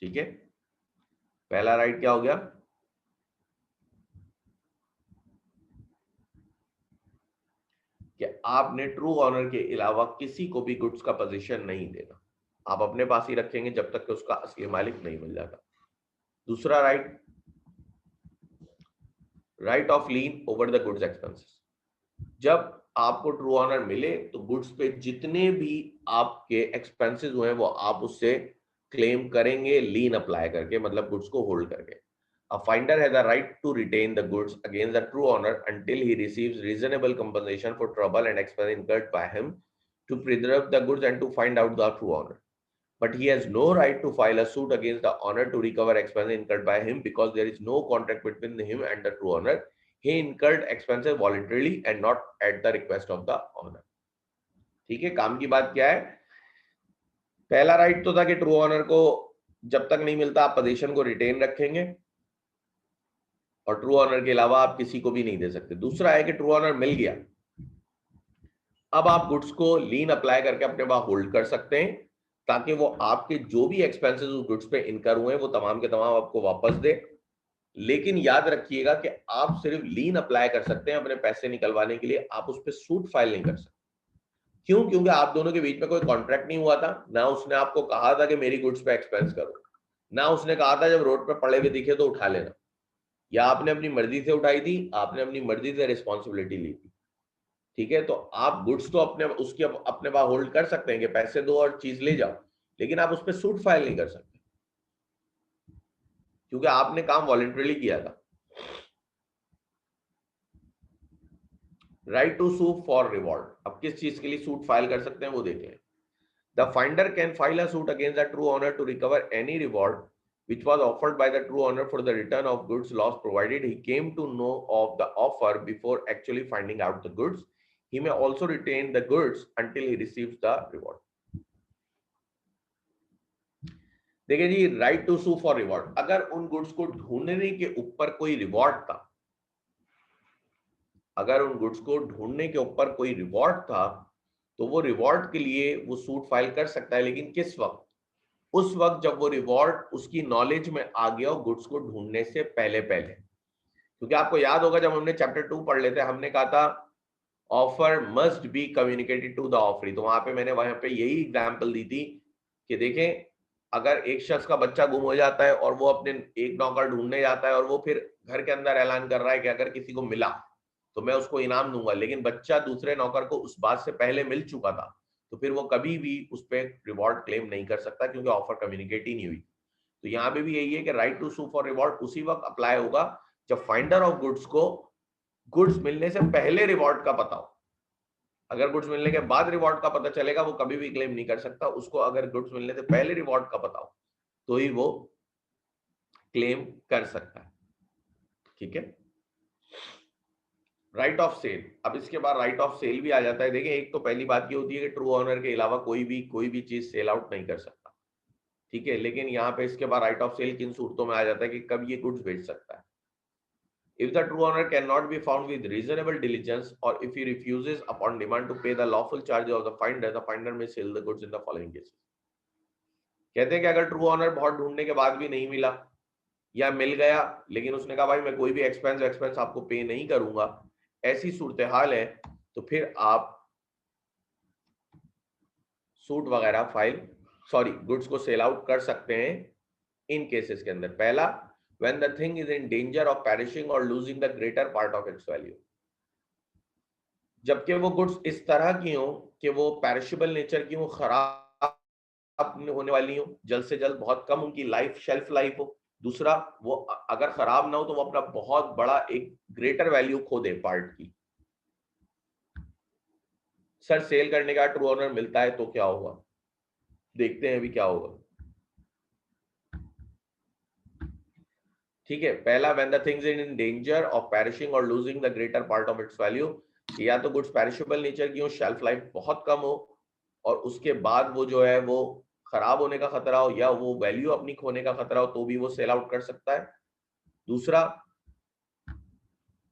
ठीक है। पहला राइट क्या हो गया? कि आपने ट्रू ऑनर के अलावा किसी को भी गुड्स का पोजीशन नहीं देना, आप अपने पास ही रखेंगे जब तक कि उसका असली मालिक नहीं मिल जाता। दूसरा right, right of lean over the goods expenses. जब आपको ट्रू ऑनर मिले तो गुड्स पे जितने भी आपके एक्सपेंसेस हुए वो आप उससे क्लेम करेंगे लीन अप्लाई करके, मतलब गुड्स को होल्ड करके। A finder has a right to retain the goods against the true owner until he receives reasonable compensation for trouble and expense incurred by him to preserve the goods and to find out the true owner. But he has no right to file a suit against the owner to recover expenses incurred by him because there is no contract between him and the true owner. He incurred expenses voluntarily and not at the request of the owner. ठीक है, काम की बात क्या है? पहला right तो था कि ट्रू ऑनर को जब तक नहीं मिलता आप पोजीशन को रिटेन रखेंगे और ट्रू ऑनर के अलावा आप किसी को भी नहीं दे सकते। दूसरा है कि ट्रू ऑनर मिल गया, अब आप गुड्स को लीन अप्लाई करके अपने पास होल्ड कर सकते हैं ताकि वो आपके जो भी एक्सपेंसेस उस गुड्स पे इनकर हुए वो तमाम के तमाम आपको वापस दे। लेकिन याद रखिएगा कि आप सिर्फ लीन अप्लाई कर सकते हैं अपने पैसे निकलवाने के लिए, आप उस पर सूट फाइल नहीं कर सकते। क्यों? क्योंकि आप दोनों के बीच में कोई कॉन्ट्रैक्ट नहीं हुआ था, ना उसने आपको कहा था कि मेरी गुड्स पे एक्सपेंस करो, ना उसने कहा था जब रोड पे पड़े हुए दिखे तो उठा लेना। या आपने अपनी मर्जी से उठाई थी, आपने अपनी मर्जी से रिस्पॉन्सिबिलिटी ली थी। ठीक है, तो आप गुड्स तो अपने उसके अपने पास होल्ड कर सकते हैं कि पैसे दो और चीज ले जाओ, लेकिन आप उस पर सूट फाइल नहीं कर सकते क्योंकि आपने काम वॉलंटरीली किया था। Right to sue for reward, अब किस चीज के लिए सूट फाइल कर सकते हैं वो देख लें। The finder can file a suit against the true owner to recover any reward which was offered by the true owner for the return of goods lost provided he came to know of the offer before actually finding out the goods. He may also retain the goods until he receives the reward. देखिए जी, right to sue for reward, अगर उन goods को ढूंढने के ऊपर कोई reward था, अगर उन गुड्स को ढूंढने के ऊपर कोई रिवॉर्ड था तो वो रिवॉर्ड के लिए वो सूट फाइल कर सकता है। लेकिन किस वक्त? उस वक्त जब वो रिवॉर्ड उसकी नॉलेज में आ गया हो गुड्स को ढूंढने से पहले पहले। क्योंकि आपको याद होगा जब हमने चैप्टर 2 पढ़ लेते हमने कहा था offer must be communicated to the offeree, तो वहां पे मैंने वहां पे यही एग्जांपल दी थी कि देखें अगर एक शख्स का बच्चा गुम हो जाता है और वो अपने एक नौकर ढूंढने जाता है और वो फिर घर के अंदर ऐलान कर रहा है कि अगर किसी को मिला तो मैं उसको इनाम दूंगा, लेकिन बच्चा दूसरे नौकर को उस बात से पहले मिल चुका था, तो फिर वो कभी भी उस पर रिवॉर्ड क्लेम नहीं कर सकता क्योंकि ऑफर कम्युनिकेट ही नहीं हुई। तो यहाँ पे भी यही है कि right to sue for reward उसी वक्त अप्लाई होगा जब फाइंडर ऑफ गुड्स को गुड्स मिलने से पहले रिवॉर्ड का पता हो। अगर गुड्स मिलने के बाद रिवॉर्ड का पता चलेगा वो कभी भी क्लेम नहीं कर सकता, उसको अगर गुड्स मिलने से पहले रिवॉर्ड का पता हो तो ही वो क्लेम कर सकता है। ठीक है, राइट ऑफ सेल, अब इसके बाद राइट ऑफ सेल भी आ जाता है। देखिए एक तो पहली बात ये होती है कि ट्रू ऑनर के अलावा कोई भी चीज सेल आउट नहीं कर सकता। ठीक है, लेकिन यहाँ पे इसके बाद राइट ऑफ सेल किन सूरतों में आ जाता है कि कब ये गुड्स बेच सकता है। If the true owner cannot be found with reasonable diligence or if he refuses upon demand to pay the lawful charges of the finder may sell the goods in the following cases. कहते हैं कि अगर true honour बहुत ढूंढने के बाद भी नहीं मिला या मिल गया लेकिन उसने कहा भाई मैं कोई भी एक्सपेंस आपको पे नहीं करूंगा, ऐसी सूरत हाल है तो फिर आप सूट वगैरह फाइल गुड्स को सेल आउट कर सकते हैं इन केसेस के अंदर। पहला, when the thing is in danger of perishing or losing the greater part of its value, जबकि वो गुड्स इस तरह की हो कि वो पेरिशेबल नेचर की हो, खराब होने वाली हो, जल्द से जल्द बहुत कम उनकी लाइफ शेल्फ लाइफ हो। दूसरा, वो अगर खराब ना हो तो वो अपना बहुत बड़ा एक ग्रेटर वैल्यू खो दे पार्ट की। सर सेल करने का ट्रू ऑनर मिलता है तो क्या होगा, देखते हैं अभी क्या होगा। ठीक है, पहला, when the things is in danger of perishing or losing the greater part of its value, या तो गुड्स पेरिशेबल नेचर की हो, शेल्फ लाइफ बहुत कम हो और उसके बाद वो जो है वो खराब होने का खतरा हो या वो वैल्यू अपनी खोने का खतरा हो तो भी वो सेल आउट कर सकता है। दूसरा,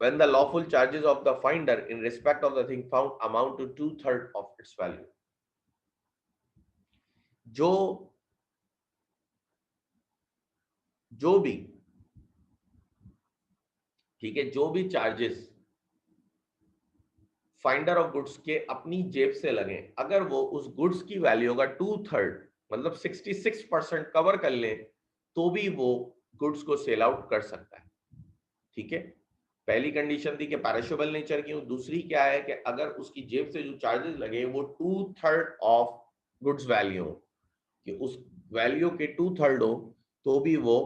when the lawful charges of the finder in respect of the thing found amount to 2/3 of its value, जो भी ठीक है जो भी चार्जेस फाइंडर ऑफ गुड्स के अपनी जेब से लगे, अगर वो उस गुड्स की वैल्यू का 2/3 मतलब 66% कवर कर ले तो भी वो गुड्स को सेल आउट कर सकता है। ठीक है, पहली कंडीशन थी कि पैरिशेबल नेचर की, दूसरी क्या है कि अगर उसकी जेब से जो चार्जेस लगे वो 2/3 ऑफ गुड्स वैल्यू, कि उस वैल्यू के 2/3 हो तो भी वो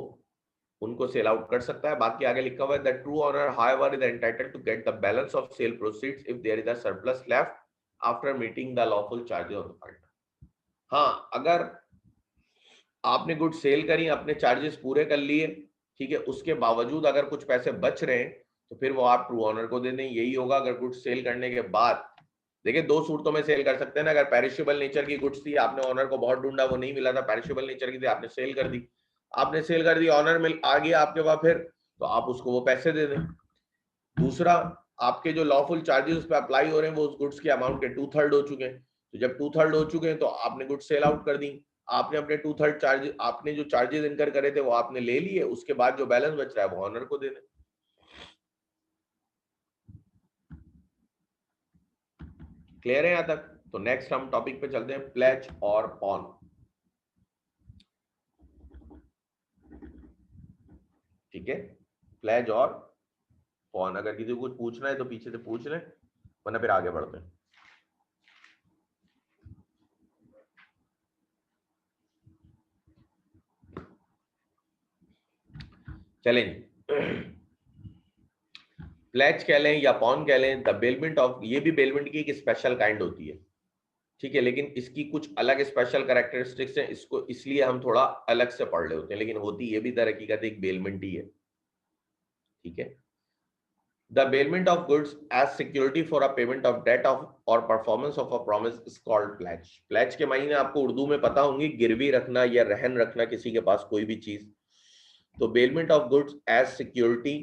उनको सेल आउट कर सकता है। बाकी आगे लिखा हुआ है that true owner however is entitled to get the balance of sale proceeds if there is a surplus left after meeting the lawful charges of the finder. हाँ, अगर आपने गुड सेल करी, अपने चार्जेस पूरे कर लिए, ठीक है, उसके बावजूद अगर कुछ पैसे बच रहे हैं तो फिर वो आप ट्रू ऑनर को दे दें। यही होगा अगर गुड्स सेल करने के बाद। देखिए, दो सूरतों में सेल कर सकते हैं ना, अगर पेरिशेबल नेचर की गुड्स थी, आपने ऑनर को बहुत ढूंढा, वो नहीं मिला था, पेरिशेबल नेचर की थी, आपने सेल कर दी, ऑनर मिल आ गया आपके पास, फिर तो आप उसको वो पैसे दे दें। दूसरा, आपके जो लॉफुल चार्जेस उस पर अप्लाई हो रहे हैं वो उस गुड्स के अमाउंट के 2/3 हो चुके हैं, तो जब 2/3 हो चुके हैं तो आपने गुड्स सेल आउट कर दी, आपने अपने 2/3 चार्ज, आपने जो चार्जेस इनकर करे थे वो आपने ले लिए, उसके बाद जो बैलेंस बच रहा है वो ऑनर को दे दें। क्लियर है यहां तक? तो नेक्स्ट हम टॉपिक पे चलते हैं, प्लेज और पॉन। ठीक है, प्लेज और पॉन, अगर किसी को कुछ पूछना है तो पीछे से पूछ लें, वरना फिर आगे बढ़ते हैं। चलें, प्लेज कह लें या पॉन कह लें, द बेलमेंट ऑफ, ये भी बेलमेंट की एक स्पेशल काइंड होती है, ठीक है, लेकिन इसकी कुछ अलग स्पेशल कैरेक्टरिस्टिक्स हैं, इसको इसलिए हम थोड़ा अलग से पढ़ रहे होते हैं, लेकिन होती ये भी दर हकीकत एक बेलमेंट ही है। ठीक है, the bailment of goods as security for a payment of debt of or performance of a promise is called pledge. Pledge के मायने आपको उर्दू में पता होंगे, गिरवी रखना या रहन रखना किसी के पास कोई भी चीज। तो bailment of goods as security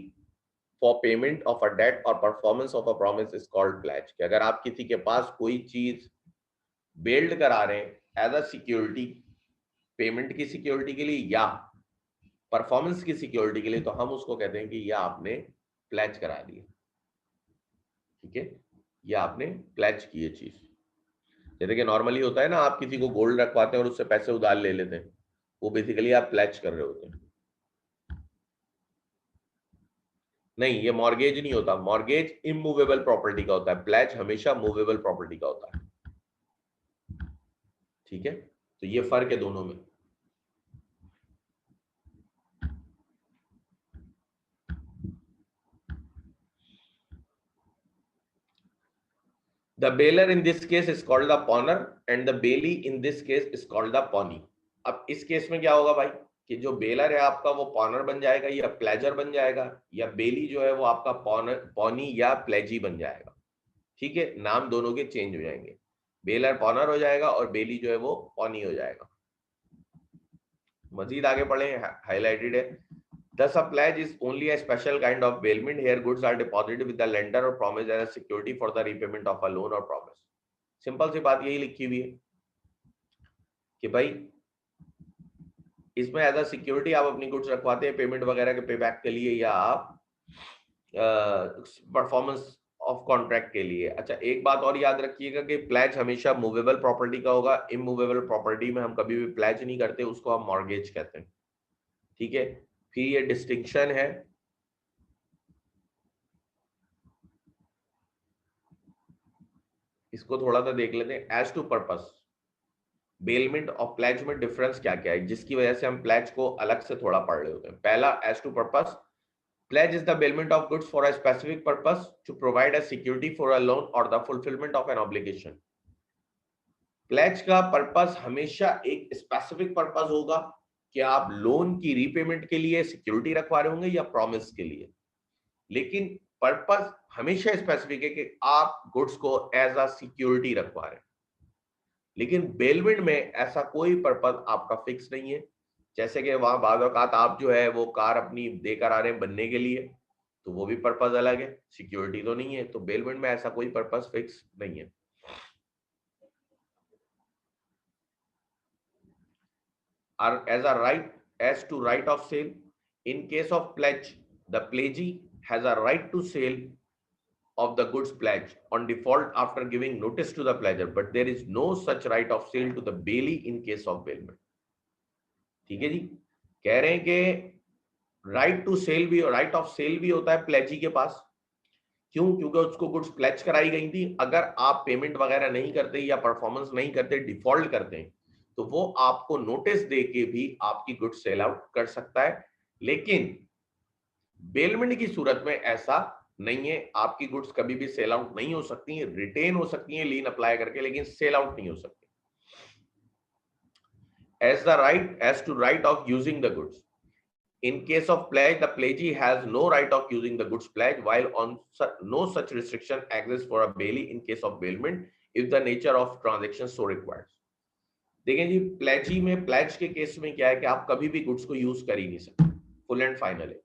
for payment of a debt और performance of a promise is called pledge. कि अगर आप किसी के पास कोई चीज बेल्ड करा रहे हैं एज अ सिक्योरिटी, पेमेंट की सिक्योरिटी के लिए या परफॉर्मेंस की सिक्योरिटी के लिए, तो हम उसको कहते हैं कि यह आपने प्लेज करा दिया। ठीक है, ये आपने प्लेज की ये चीज। जैसे कि नॉर्मली होता है ना, आप किसी को गोल्ड रखवाते हैं और उससे पैसे उधार ले लेते हैं, वो बेसिकली आप प्लेज कर रहे होते हैं। नहीं, ये मॉर्गेज नहीं होता, मॉर्गेज इमूवेबल प्रॉपर्टी का होता है, प्लेज हमेशा मूवेबल प्रॉपर्टी का होता है। ठीक है, तो ये फर्क है दोनों में। The baler in this case is called the pawner and the bailey in this case is called the pawnee। अब इस केस में क्या होगा भाई कि जो बेलर है आपका वो पॉनर बन जाएगा या प्लेजर बन जाएगा, या बेली जो है वो आपका पॉनर पॉनी या प्लेजी बन जाएगा। ठीक है, नाम दोनों के चेंज हो जाएंगे, बेलर पॉनर हो जाएगा और बेली जो है वो पॉनी हो जाएगा। मजीद आगे पढ़े, हाईलाइटेड है। Thus, a pledge is only a special kind of bailment. Here, goods are deposited with the lender or promised as a security for the repayment of a loan or promise. Simple सी बात यही लिखी हुई है कि भाई इसमें as a security आप अपनी गुड्स रखवाते हैं पेमेंट वगैरह के पेबैक के लिए, या आप परफॉर्मेंस ऑफ कॉन्ट्रैक्ट के लिए। अच्छा, एक बात और याद रखिएगा कि प्लेज हमेशा मूवेबल प्रॉपर्टी का होगा, इमूवेबल प्रॉपर्टी में हम कभी भी प्लेज नहीं करते, उसको हम मॉर्गेज कहते हैं। ठीक है, फिर ये डिस्टिंक्शन है, इसको थोड़ा सा देख लेते हैं। एज टू पर्पस, बेलमेंट और प्लेज में डिफरेंस क्या क्या है, जिसकी वजह से हम प्लेज को अलग से थोड़ा पढ़ रहे होते हैं। पहला, as to purpose, pledge is the bailment of goods for a specific purpose to provide a security for a loan or the fulfillment of an obligation। Pledge का पर्पस हमेशा एक स्पेसिफिक पर्पस होगा कि आप लोन की repayment के लिए security रखवा रहे होंगे या प्रॉमिस के लिए, लेकिन पर्पस हमेशा स्पेसिफिक है कि आप गुड्स को एज अ सिक्योरिटी रखवा रहे हैं। लेकिन बेलमेंट में ऐसा कोई पर्पस आपका फिक्स नहीं है। जैसे कि वहां बाद औकात आप जो है वो कार अपनी देकर आ रहे हैं बनने के लिए, तो वो भी पर्पस अलग है, सिक्योरिटी तो नहीं है। तो बेलमेंट में ऐसा कोई पर्पस फिक्स नहीं है। As a right, as to right of sale, in case of pledge, the pledgee has a right to sell of the goods pledged on default after giving notice to the pledger, but there is no such right of sale to the bailee in case of bailment. ठीक है जी, कह रहे हैं कि right to cell भी, right of cell भी होता है प्लेजी के पास. क्यों? क्योंकि उसको गुड्स प्लेज कराई गई थी. अगर आप पेमेंट वगैरह नहीं करते या परफॉर्मेंस नहीं करते, डिफॉल्ट करते हैं, तो वो आपको नोटिस देके भी आपकी गुड्स सेल आउट कर सकता है. लेकिन बेलमेंट की सूरत में ऐसा नहीं है. आपकी गुड्स कभी भी सेल आउट नहीं हो सकती हैं, रिटेन हो सकती हैं लीन अप्लाई करके, लेकिन सेल आउट नहीं हो सकती. as to right of using the goods. In case of pledge, the pledgee has no right of using the goods pledge, while no such restriction exists for a bailee in case of bailment if the nature of transaction so requires. देखें जी, प्लेजी में, pledge के case में क्या है कि आप कभी भी गुड्स को यूज कर ही नहीं सकते. फुल एंड फाइनल है,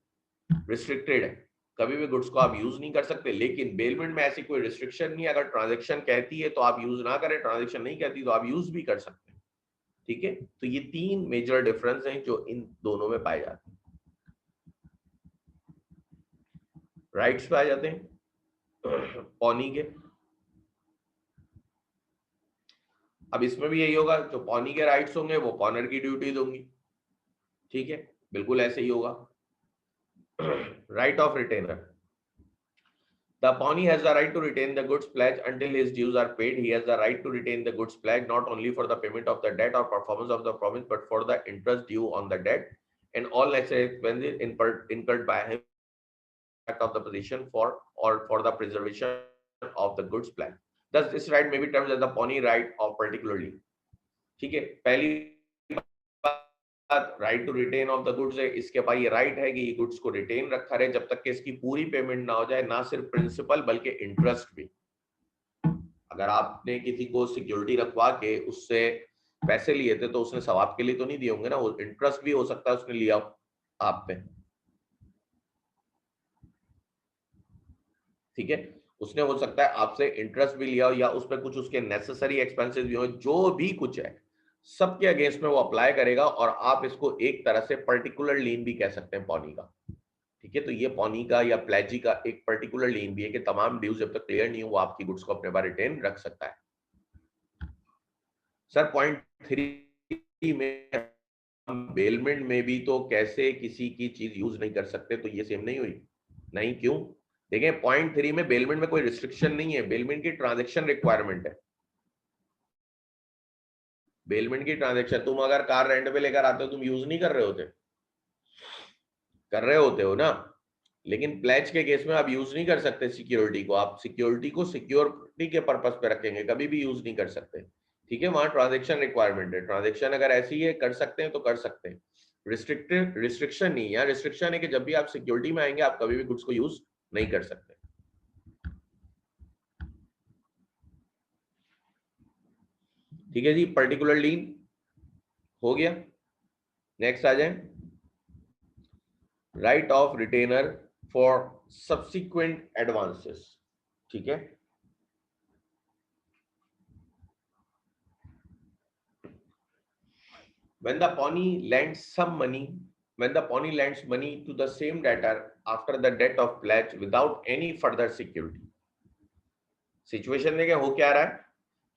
रिस्ट्रिक्टेड है, कभी भी गुड्स को आप यूज नहीं कर सकते. लेकिन बेलमेंट में ऐसी कोई रिस्ट्रिक्शन नहीं है. अगर ट्रांजेक्शन कहती है तो आप यूज ना करें, ट्रांजेक्शन नहीं कहती तो आप यूज भी कर सकते हैं. ठीक है, तो ये 3 मेजर डिफरेंस हैं जो इन दोनों में पाए जाते हैं. राइट्स पे आ जाते हैं पॉनी के. अब इसमें भी यही होगा, जो पॉनी के राइट्स होंगे वो पॉनर की ड्यूटीज होंगी. ठीक है, बिल्कुल ऐसे ही होगा. Right of retainer. The pawnee has the right to retain the goods pledge until his dues are paid. He has the right to retain the goods pledge not only for the payment of the debt or performance of the promise, but for the interest due on the debt and all necessary expenses incurred by him of the position for the preservation of the goods pledge. Thus, this right may be termed as the pawnee right of particularly. ठीक है, पहली right to retain of the goods है. इसके पास ये right है कि ये goods को रिटेन रखा रहे जब तक कि इसकी पूरी पेमेंट ना हो जाए, ना सिर्फ प्रिंसिपल बल्कि इंटरेस्ट भी. अगर आपने किसी को सिक्योरिटी रखवा के उससे पैसे लिए थे तो उसने सवाब के लिए तो नहीं दिए होंगे ना, वो इंटरेस्ट भी हो सकता है उसने लिया आप पे. ठीक है, उसने हो सकता है आपसे इंटरेस्ट भी लिया हो या उस पर कुछ उसके नेसेसरी एक्सपेंसेस भी हो, जो भी कुछ है सबके अगेंस्ट में वो अप्लाई करेगा. और आप इसको एक तरह से पर्टिकुलर लीन भी कह सकते हैं पॉनी का. ठीक है, तो ये पॉनी का या प्लेजी का एक पर्टिकुलर लीन भी है कि तमाम ड्यूज जब तक क्लियर नहीं हो वो आपकी गुड्स को अपने पास रिटेन रख सकता है. सर पॉइंट 3 में बेलमेंट में भी तो कैसे किसी की चीज यूज नहीं कर सकते, तो ये सेम नहीं हुई. नहीं, क्यों? देखें, पॉइंट 3 में बेलमेंट में कोई रिस्ट्रिक्शन नहीं है. बेलमेंट की ट्रांजैक्शन रिक्वायरमेंट है. बेलमेंट की ट्रांजैक्शन, तुम अगर कार रेंट पे लेकर आते हो तुम यूज नहीं कर रहे होते, कर रहे होते हो ना. लेकिन प्लेज के केस में आप यूज नहीं कर सकते सिक्योरिटी को. आप सिक्योरिटी को सिक्योरिटी के पर्पस पे रखेंगे, कभी भी यूज नहीं कर सकते. ठीक है, वहां ट्रांजैक्शन रिक्वायरमेंट है. ट्रांजैक्शन अगर ऐसी है कर सकते हैं तो कर सकते हैं, रिस्ट्रिक्शन नहीं. यहाँ रिस्ट्रिक्शन है कि जब भी आप सिक्योरिटी में आएंगे आप कभी भी गुड्स को यूज नहीं कर सकते. ठीक है जी, पर्टिकुलर लीन हो गया. नेक्स्ट आ जाए, right of retainer for subsequent advances. ठीक है, when the pawnee lends money to the same debtor after the debt of pledge without any further security. Situation में क्या हो क्या रहा है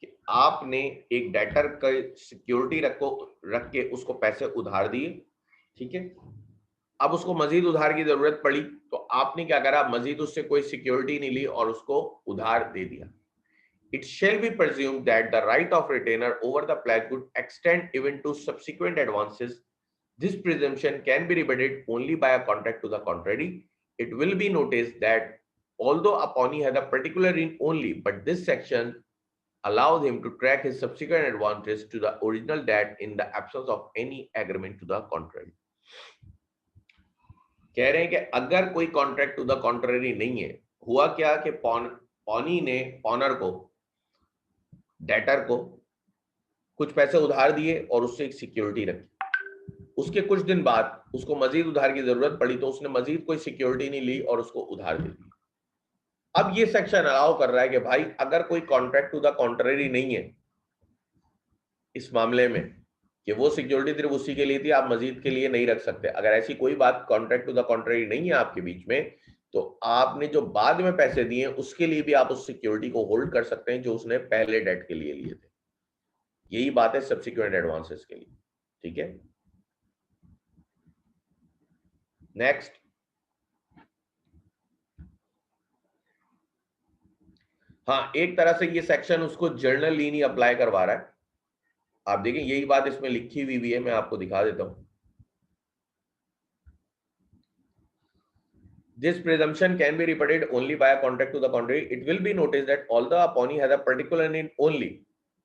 कि आपने एक डेटर का सिक्योरिटी रख के उसको पैसे उधार दिए. ठीक है, अब उसको मजीद उधार की जरूरत पड़ी तो आपने क्या करा, मजीद उससे कोई सिक्योरिटी नहीं ली और उसको उधार दे दिया. It shall be presumed that the right of retainer over the pledge would extend even to subsequent advances. This presumption can be rebutted only by a contract to the contrary. It will be noticed that although a pawnee has a particular lien only, but this section allows him to track his subsequent advances to the original debt in the absence of any agreement to the contrary. कह रहे हैं कि अगर कोई contract to the contrary नहीं है, हुआ क्या कि पॉनी ने पॉनर को, डेटर को कुछ पैसे उधार दिए और उससे एक सिक्योरिटी रखी. उसके कुछ दिन बाद उसको मजीद उधार की जरूरत पड़ी तो उसने मजीद कोई सिक्योरिटी नहीं ली और उसको उधार दे दी. अब ये सेक्शन अलाउ कर रहा है कि भाई अगर कोई कॉन्ट्रैक्ट टू द कॉन्ट्ररी नहीं है इस मामले में कि वो सिक्योरिटी सिर्फ उसी के लिए थी, आप मजीद के लिए नहीं रख सकते, अगर ऐसी कोई बात कॉन्ट्रैक्ट टू द कॉन्ट्ररी नहीं है आपके बीच में, तो आपने जो बाद में पैसे दिए उसके लिए भी आप उस सिक्योरिटी को होल्ड कर सकते हैं जो उसने पहले डेट के लिए लिए थे। यही बात है सब्सिक्वेंट एडवांसेस के लिए। ठीक है, नेक्स्ट। हाँ, एक तरह से ये सेक्शन उसको जर्नल लीन ही अप्लाई करवा रहा है। आप देखें यही बात इसमें लिखी हुई भी है, मैं आपको दिखा देता हूं। This presumption can be repeated only by a contract to the contrary. It will be noticed that although a pawnee has a particular name only,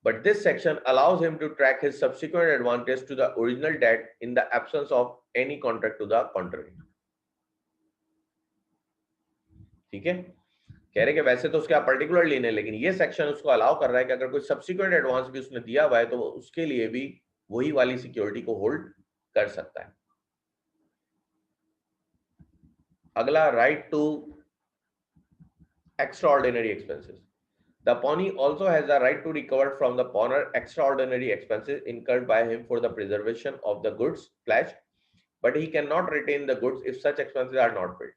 but this section allows him to track his subsequent advantage to the original debt in the absence of any contract to the contrary. ठीक है, कह रहे कि वैसे तो उसका particular लेन है, लेकिन ये सेक्शन उसको अलाउ कर रहा है कि अगर कोई सब्सिक्वेंट एडवांस भी उसने दिया हुआ है तो उसके लिए भी वही वाली सिक्योरिटी को होल्ड कर सकता है। अगला, right to extraordinary expenses. The pawnee also has the right to recover from the pawner extraordinary expenses incurred by him for the preservation of the goods pledged, but he cannot retain the goods if such expenses are not paid.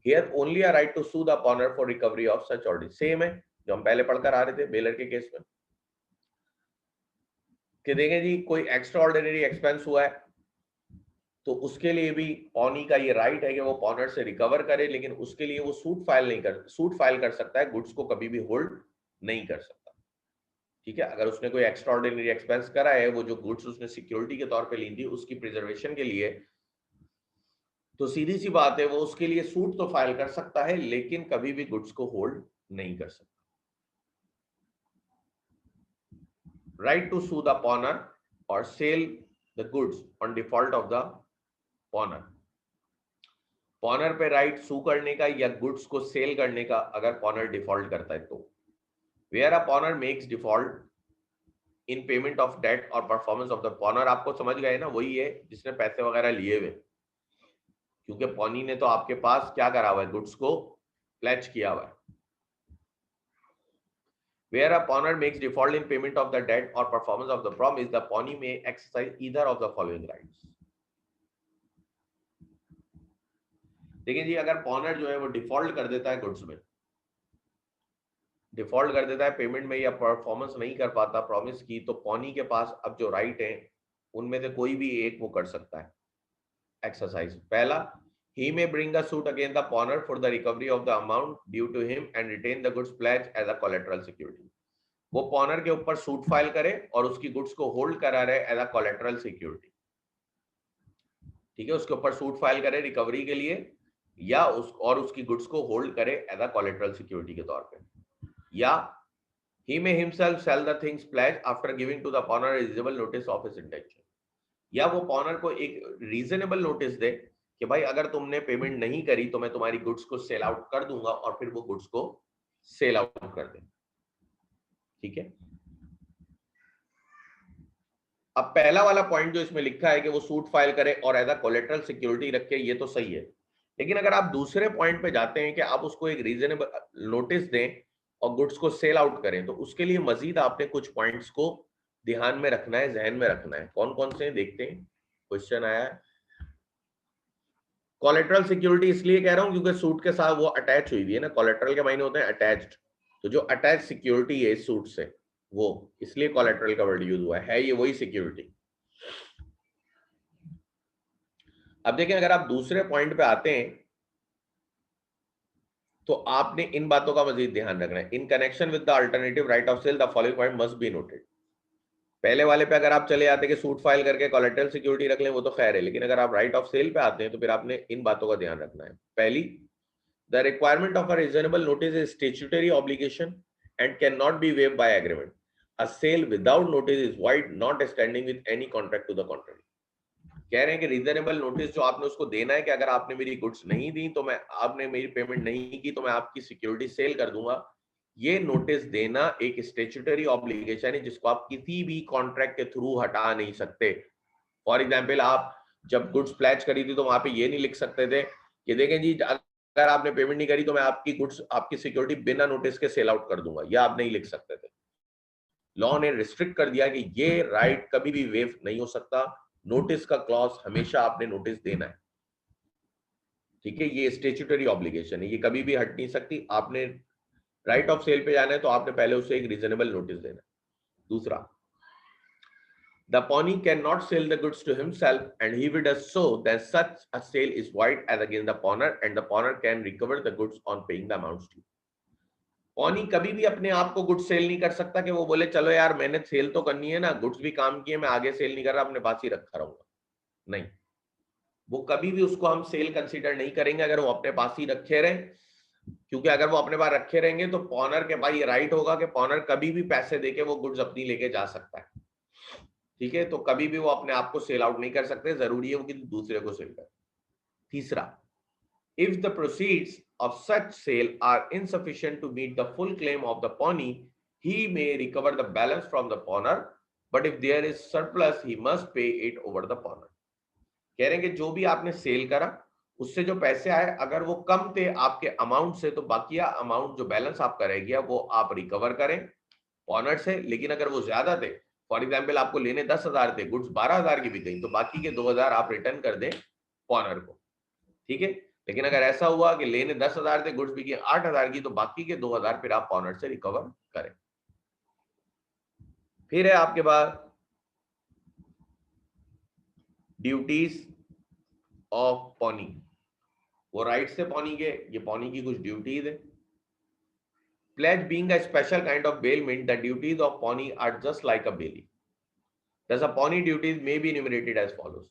He has only a right to sue the pawner for recovery of such orders. Same है जो हम पहले पढ़कर आ रहे थे baler के case में, कि देखें जी कोई एक्स्ट्रा ऑर्डिनरी एक्सपेंस हुआ है तो उसके लिए भी पॉनी का ये राइट है कि वो पॉनर से रिकवर करे, लेकिन उसके लिए वो सूट फाइल कर सकता है, गुड्स को कभी भी होल्ड नहीं कर सकता। ठीक है, अगर उसने कोई एक्स्ट्रा ऑर्डिनरी एक्सपेंस करा है, वो जो गुड्स उसने सिक्योरिटी के तौर पे ली थी उसकी प्रिजर्वेशन के लिए, तो सीधी सी बात है वो उसके लिए सूट तो फाइल कर सकता है लेकिन कभी भी गुड्स को होल्ड नहीं कर सकता। Right to sue the pawnor or sell the goods on default of the pawnor. Pawnor पे राइट सू करने का या गुड्स को सेल करने का अगर पॉनर डिफॉल्ट करता है तो। Where a pawner makes default in payment of debt और परफॉर्मेंस ऑफ द पॉनर, आपको समझ गए ना, वही है जिसने पैसे वगैरह लिए हुए, क्योंकि पॉनी ने तो आपके पास क्या करा हुआ है, गुड्स को प्लेज किया हुआ है। Where a pawner makes default in payment of the debt or performance of the promise, the pawnee may exercise either of the following rights. देखिए जी, अगर पॉनर जो है वो डिफॉल्ट कर देता है गुड्स में, डिफॉल्ट कर देता है पेमेंट में या परफॉर्मेंस नहीं कर पाता प्रॉमिस की, तो पॉनी के पास अब जो राइट है उनमें से कोई भी एक वो कर सकता है एक्सरसाइज। पहला, he may bring a suit against the pawner for the recovery of the amount due to him and retain the goods pledged as a collateral security. वो पॉनर के ऊपर सूट फाइल करे और उसकी गुड्स को होल्ड करा रहे एज अ कोलेटरल सिक्योरिटी। ठीक है, उसके ऊपर सूट फाइल करे रिकवरी के लिए या उसकी गुड्स को होल्ड करे एज अ कोलेटरल सिक्योरिटी के तौर पे, या he may himself sell the things pledged after giving to the pawner a reasonable notice of his intention. या वो पॉनर को एक रीजनेबल नोटिस दे कि भाई अगर तुमने पेमेंट नहीं करी तो मैं तुम्हारी गुड्स को सेल आउट कर दूंगा, और फिर वो गुड्स को सेल आउट कर दे। ठीक है, अब पहला वाला पॉइंट जो इसमें लिखा है कि वो सूट फाइल करे और एज अ कोलेटरल सिक्योरिटी रखे, ये तो सही है, लेकिन अगर आप दूसरे पॉइंट पे जाते हैं कि आप उसको एक रीजनेबल नोटिस दें और गुड्स को सेल आउट करें, तो उसके लिए मजीद आपने कुछ पॉइंट्स को ध्यान में रखना है, जहन में रखना है। कौन कौन से देखते हैं, क्वेश्चन आया है। कोलेटरल सिक्योरिटी इसलिए कह रहा हूं क्योंकि सूट के साथ वो अटैच हुई हुई है ना, कोलेटरल के मायने होते हैं अटैच्ड, तो जो अटैच सिक्योरिटी है इस सूट से, वो इसलिए कोलेटरल का वर्ड यूज हुआ है ये वही सिक्योरिटी। अब देखें, अगर आप दूसरे पॉइंट पे आते हैं तो आपने इन बातों का मजीद ध्यान रखना है। In connection with the alternative right of sale the following point must be noted. पहले वाले पे अगर आप चले आते कि सूट फाइल करके कोलेटरल सिक्योरिटी रख लें वो तो खैर है, लेकिन अगर आप राइट ऑफ सेल पे आते हैं तो फिर आपने इन बातों का ध्यान रखना है। पहली, the requirement of a reasonable notice is statutory obligation and can not be waived by agreement. A sale without notice is void not standing with any contract to the contrary. कह रहे हैं कि रीजनेबल नोटिस जो आपने उसको देना है कि अगर आपने मेरी गुड्स नहीं दी तो मैं, आपने मेरी पेमेंट नहीं की तो मैं आपकी सिक्योरिटी सेल कर दूंगा, ये नोटिस देना एक स्टैट्यूटरी ऑब्लिगेशन है जिसको आप किसी भी कॉन्ट्रैक्ट के थ्रू हटा नहीं सकते। फॉर एग्जांपल, आप जब गुड्स प्लेज करी थी तो वहां पे ये नहीं लिख सकते थे कि देखें जी अगर आपने पेमेंट नहीं करी तो मैं आपकी गुड्स, आपकी सिक्योरिटी बिना नोटिस के सेल आउट कर दूंगा, यह आप नहीं लिख सकते थे। लॉ ने रिस्ट्रिक्ट कर दिया कि ये राइट कभी भी वेव नहीं हो सकता, नोटिस का क्लॉज हमेशा आपने नोटिस देना है। ठीक है, ये स्टेच्यूटरी ऑब्लिगेशन है, ये कभी भी हट नहीं सकती। आपने राइट ऑफ सेल पे जाना है तो आपने पहले उसे एक रीजनेबल नोटिस देना है। दूसरा, the pawnee cannot sell the goods to himself, and if he does so, then such a sale is void as against the pawner, and the pawner can recover the goods on paying the amounts due. Pony कभी भी अपने आप को goods sale नहीं कर सकता कि वो बोले चलो यार मैंने सेल तो करनी है ना, गुड्स भी काम किए, मैं आगे सेल नहीं कर रहा, अपने पास ही रखा रहूंगा। नहीं, वो कभी भी उसको हम सेल कंसीडर नहीं करेंगे अगर वो अपने पास ही रखे रहे, क्योंकि अगर वो अपने पास रखे रहेंगे तो पॉनर के पास ये राइट होगा कि पॉनर कभी भी पैसे देके वो गुड्स अपनी लेके जा सकता है। ठीक है, तो कभी भी वो अपने आप को सेल आउट नहीं कर सकते, जरूरी है वो कि दूसरे को सेल करे। तीसरा, if the proceeds of such sale are insufficient to meet the full claim of the pawnee, he may recover the balance from the pawner, but if there is surplus, he must pay it over the pawner. कह रहे हैं कि जो भी आपने cell करा उससे जो पैसे आए अगर वो कम थे आपके अमाउंट से, तो बाकिया अमाउंट जो बैलेंस आपका रह गया वो आप रिकवर करें पॉनर से। लेकिन अगर वो ज्यादा थे, फॉर एग्जाम्पल आपको लेने 10,000 थे, गुड्स 12,000 की भी गई, तो बाकी के 2,000 आप रिटर्न कर दें पॉनर को। ठीक है, लेकिन अगर ऐसा हुआ कि लेने 10,000 थे, गुड्स बिकी 8,000 की, तो बाकी के 2,000 फिर आप पॉनर से रिकवर करें। फिर है आपके पास ड्यूटीज ऑफ पॉनी। वो राइट से पॉनी के, ये पॉनी की कुछ ड्यूटीज है। Pledge being a special kind of bailment, the duties of pawnee are just like a bailey. Thus, a pawnee duties may be enumerated as follows.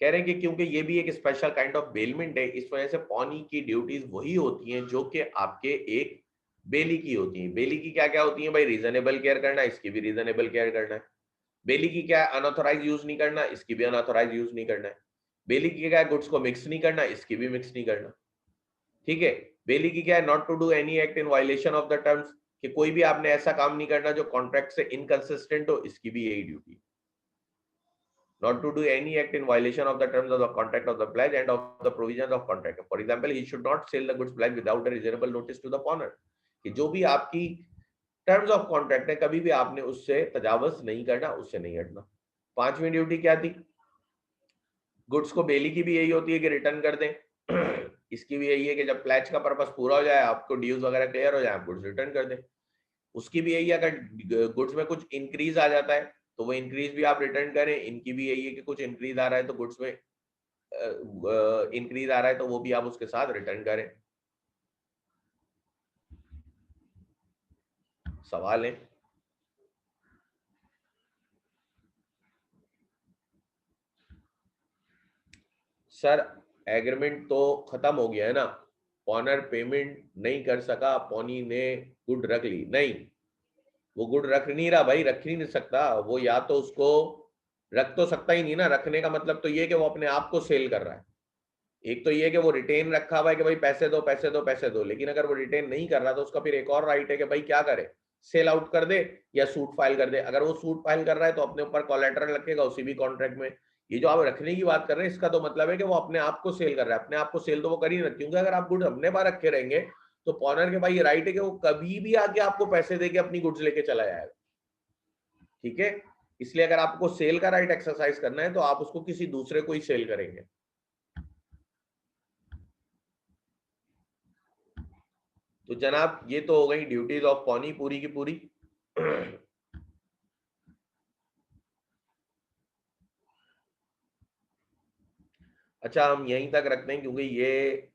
कह रहे हैं कि क्योंकि ये भी एक स्पेशल काइंड ऑफ बेलमेंट है, इस वजह से पॉनी की ड्यूटीज वही होती हैं जो कि आपके एक बेली की होती हैं। बेली की क्या क्या होती है भाई? रीजनेबल केयर करना, इसकी भी रीजनेबल केयर करना है। बेली की क्या? अनऑथोराइज यूज नहीं करना, इसकी भी अनऑथोराइज यूज नहीं करना है। बेली की क्या? गुड्स को मिक्स नहीं करना, इसकी भी मिक्स नहीं करना। ठीक है, बेली की क्या है? Not to do any act in violation of the terms, कि कोई भी आपने ऐसा काम नहीं करना जो कॉन्ट्रैक्ट से इनकंसिस्टेंट हो, इसकी भी यही duty. Not to do any act in violation of the terms of the contract of the pledge and of the provisions of contract. For example, he should not sell the goods pledge without a reasonable notice to the pawners. कि जो भी आपकी terms of contract है कभी भी आपने उससे तजावज नहीं करना, उससे नहीं हटना। पांचवी ड्यूटी क्या थी? गुड्स को बेली की भी यही होती है कि रिटर्न कर दें, इसकी भी यही है कि जब प्लेज का पर्पस पूरा हो जाए, आपको ड्यूज वगैरह क्लियर हो जाए, आप गुड्स रिटर्न कर दें। उसकी भी यही है, अगर गुड्स में कुछ इंक्रीज आ जाता है तो वो इंक्रीज भी आप रिटर्न करें। इनकी भी यही है कि कुछ इंक्रीज आ रहा है तो गुड्स में इंक्रीज आ रहा है तो वो भी आप उसके साथ रिटर्न करें। सवाल है? सर एग्रीमेंट तो खत्म हो गया है ना, पॉनर पेमेंट नहीं कर सका, पॉनी ने गुड रख ली। नहीं, वो गुड रख नहीं रहा भाई, रख ही नहीं सकता वो। या तो उसको रख तो सकता ही नहीं ना, रखने का मतलब तो ये कि वो अपने आप को सेल कर रहा है। एक तो ये कि वो रिटेन रखा हुआ है कि भाई पैसे दो पैसे दो पैसे दो, लेकिन अगर वो रिटेन नहीं कर रहा तो उसका फिर एक और राइट है कि भाई क्या करे, सेल आउट कर दे या सूट फाइल कर दे। अगर वो सूट फाइल कर रहा है तो अपने ऊपर कोलैटरल रखेगा उसी भी कॉन्ट्रैक्ट में। ये जो आप रखने की बात कर रहे हैं इसका तो मतलब है कि वो अपने आप को सेल कर रहा है। अपने आप को सेल तो वो कर ही नहीं, क्योंकि अगर आप गुड्स अपने पास रखे रहेंगे तो पॉनर के भाई ये राइट है कि वो कभी भी आके आपको पैसे देके अपनी गुड्स लेके चला जाएगा। ठीक है, इसलिए अगर आपको सेल का राइट एक्सरसाइज करना है तो आप उसको किसी दूसरे को ही सेल करेंगे। तो जनाब ये तो हो गई ड्यूटीज ऑफ पॉनी पूरी की पूरी। अच्छा, हम यहीं तक रखते हैं क्योंकि ये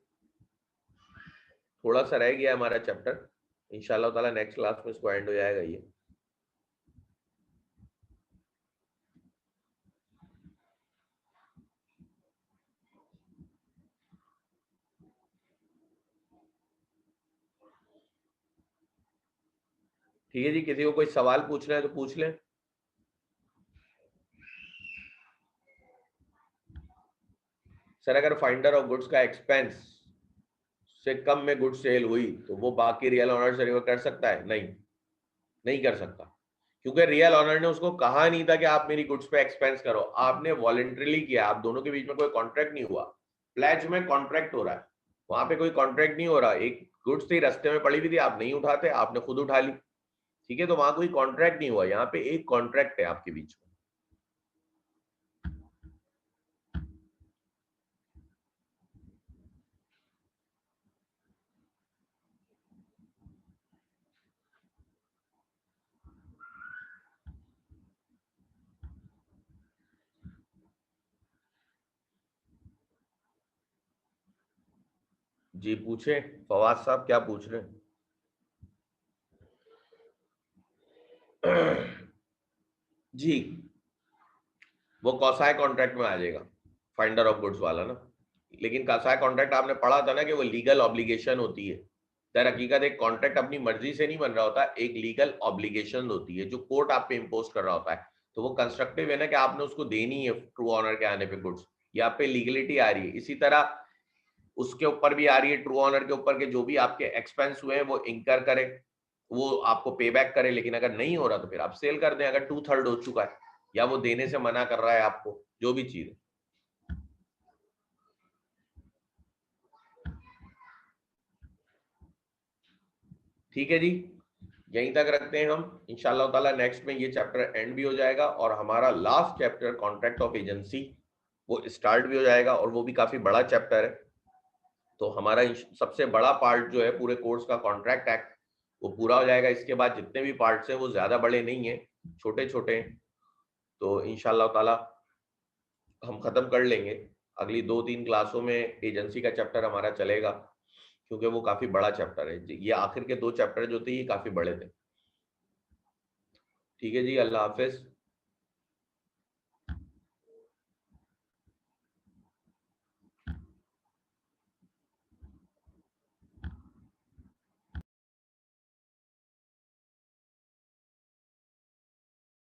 थोड़ा सा रह गया हमारा चैप्टर। इंशाल्लाह ताला नेक्स्ट क्लास में इसको एंड हो जाएगा ये। ठीक है जी, किसी को कोई सवाल पूछना है तो पूछ लें। सर अगर फाइंडर ऑफ गुड्स का एक्सपेंस से कम में गुड्स सेल हुई तो वो बाकी रियल ऑनर से रिकवर कर सकता है? नहीं, नहीं कर सकता, क्योंकि रियल ऑनर ने उसको कहा नहीं था कि आप मेरी गुड्स पे एक्सपेंस करो। आपने वॉलंटरीली किया, आप दोनों के बीच में कोई कॉन्ट्रैक्ट नहीं हुआ। प्लेज में कॉन्ट्रैक्ट हो रहा है, वहां पे कोई कॉन्ट्रैक्ट नहीं हो रहा। एक गुड्स थी रास्ते में पड़ी हुई थी, आप नहीं उठाते, आपने खुद उठा ली। ठीक है, तो वहां कोई कॉन्ट्रैक्ट नहीं हुआ, यहाँ पे एक कॉन्ट्रैक्ट है आपके बीच में। जी पूछे फवाद साहब, क्या पूछ रहे हैं? जी, वो कौसाय कॉन्ट्रैक्ट में आ जाएगा, फाइंडर ऑफ गुड्स वाला ना। लेकिन कौसाय कॉन्ट्रैक्ट आपने पढ़ा था ना कि वो लीगल ऑब्लिगेशन होती है। दर हकीकत एक कॉन्ट्रैक्ट अपनी मर्जी से नहीं बन रहा होता, एक लीगल ऑब्लिगेशन होती है जो कोर्ट आप पे इम्पोज कर रहा होता है। तो वो कंस्ट्रक्टिव है ना कि आपने उसको देनी है ट्रू ऑनर के आने पे गुड्स, ये आप पे लीगलिटी आ रही है। इसी तरह उसके ऊपर भी आ रही है ट्रू ऑनर के ऊपर के जो भी आपके एक्सपेंस हुए हैं वो इंकर करे, वो आपको पे बैक करे। लेकिन अगर नहीं हो रहा तो फिर आप सेल कर दें, अगर 2/3 हो चुका है या वो देने से मना कर रहा है आपको, जो भी चीज है। ठीक है जी, यहीं तक रखते हैं हम। इंशाल्लाह ताला नेक्स्ट में ये चैप्टर एंड भी हो जाएगा और हमारा last chapter contract of agency वो स्टार्ट भी हो जाएगा, और वो भी काफी बड़ा चैप्टर है। तो हमारा सबसे बड़ा पार्ट जो है पूरे कोर्स का कॉन्ट्रैक्ट एक्ट वो पूरा हो जाएगा। इसके बाद जितने भी पार्ट्स हैं वो ज्यादा बड़े नहीं है, छोटे छोटे हैं। तो इंशाल्लाह ताला हम खत्म कर लेंगे। अगली 2-3 क्लासों में एजेंसी का चैप्टर हमारा चलेगा, क्योंकि वो काफी बड़ा चैप्टर है। ये आखिर के 2 चैप्टर जो थे ये काफी बड़े थे। ठीक है जी, अल्लाह हाफिज।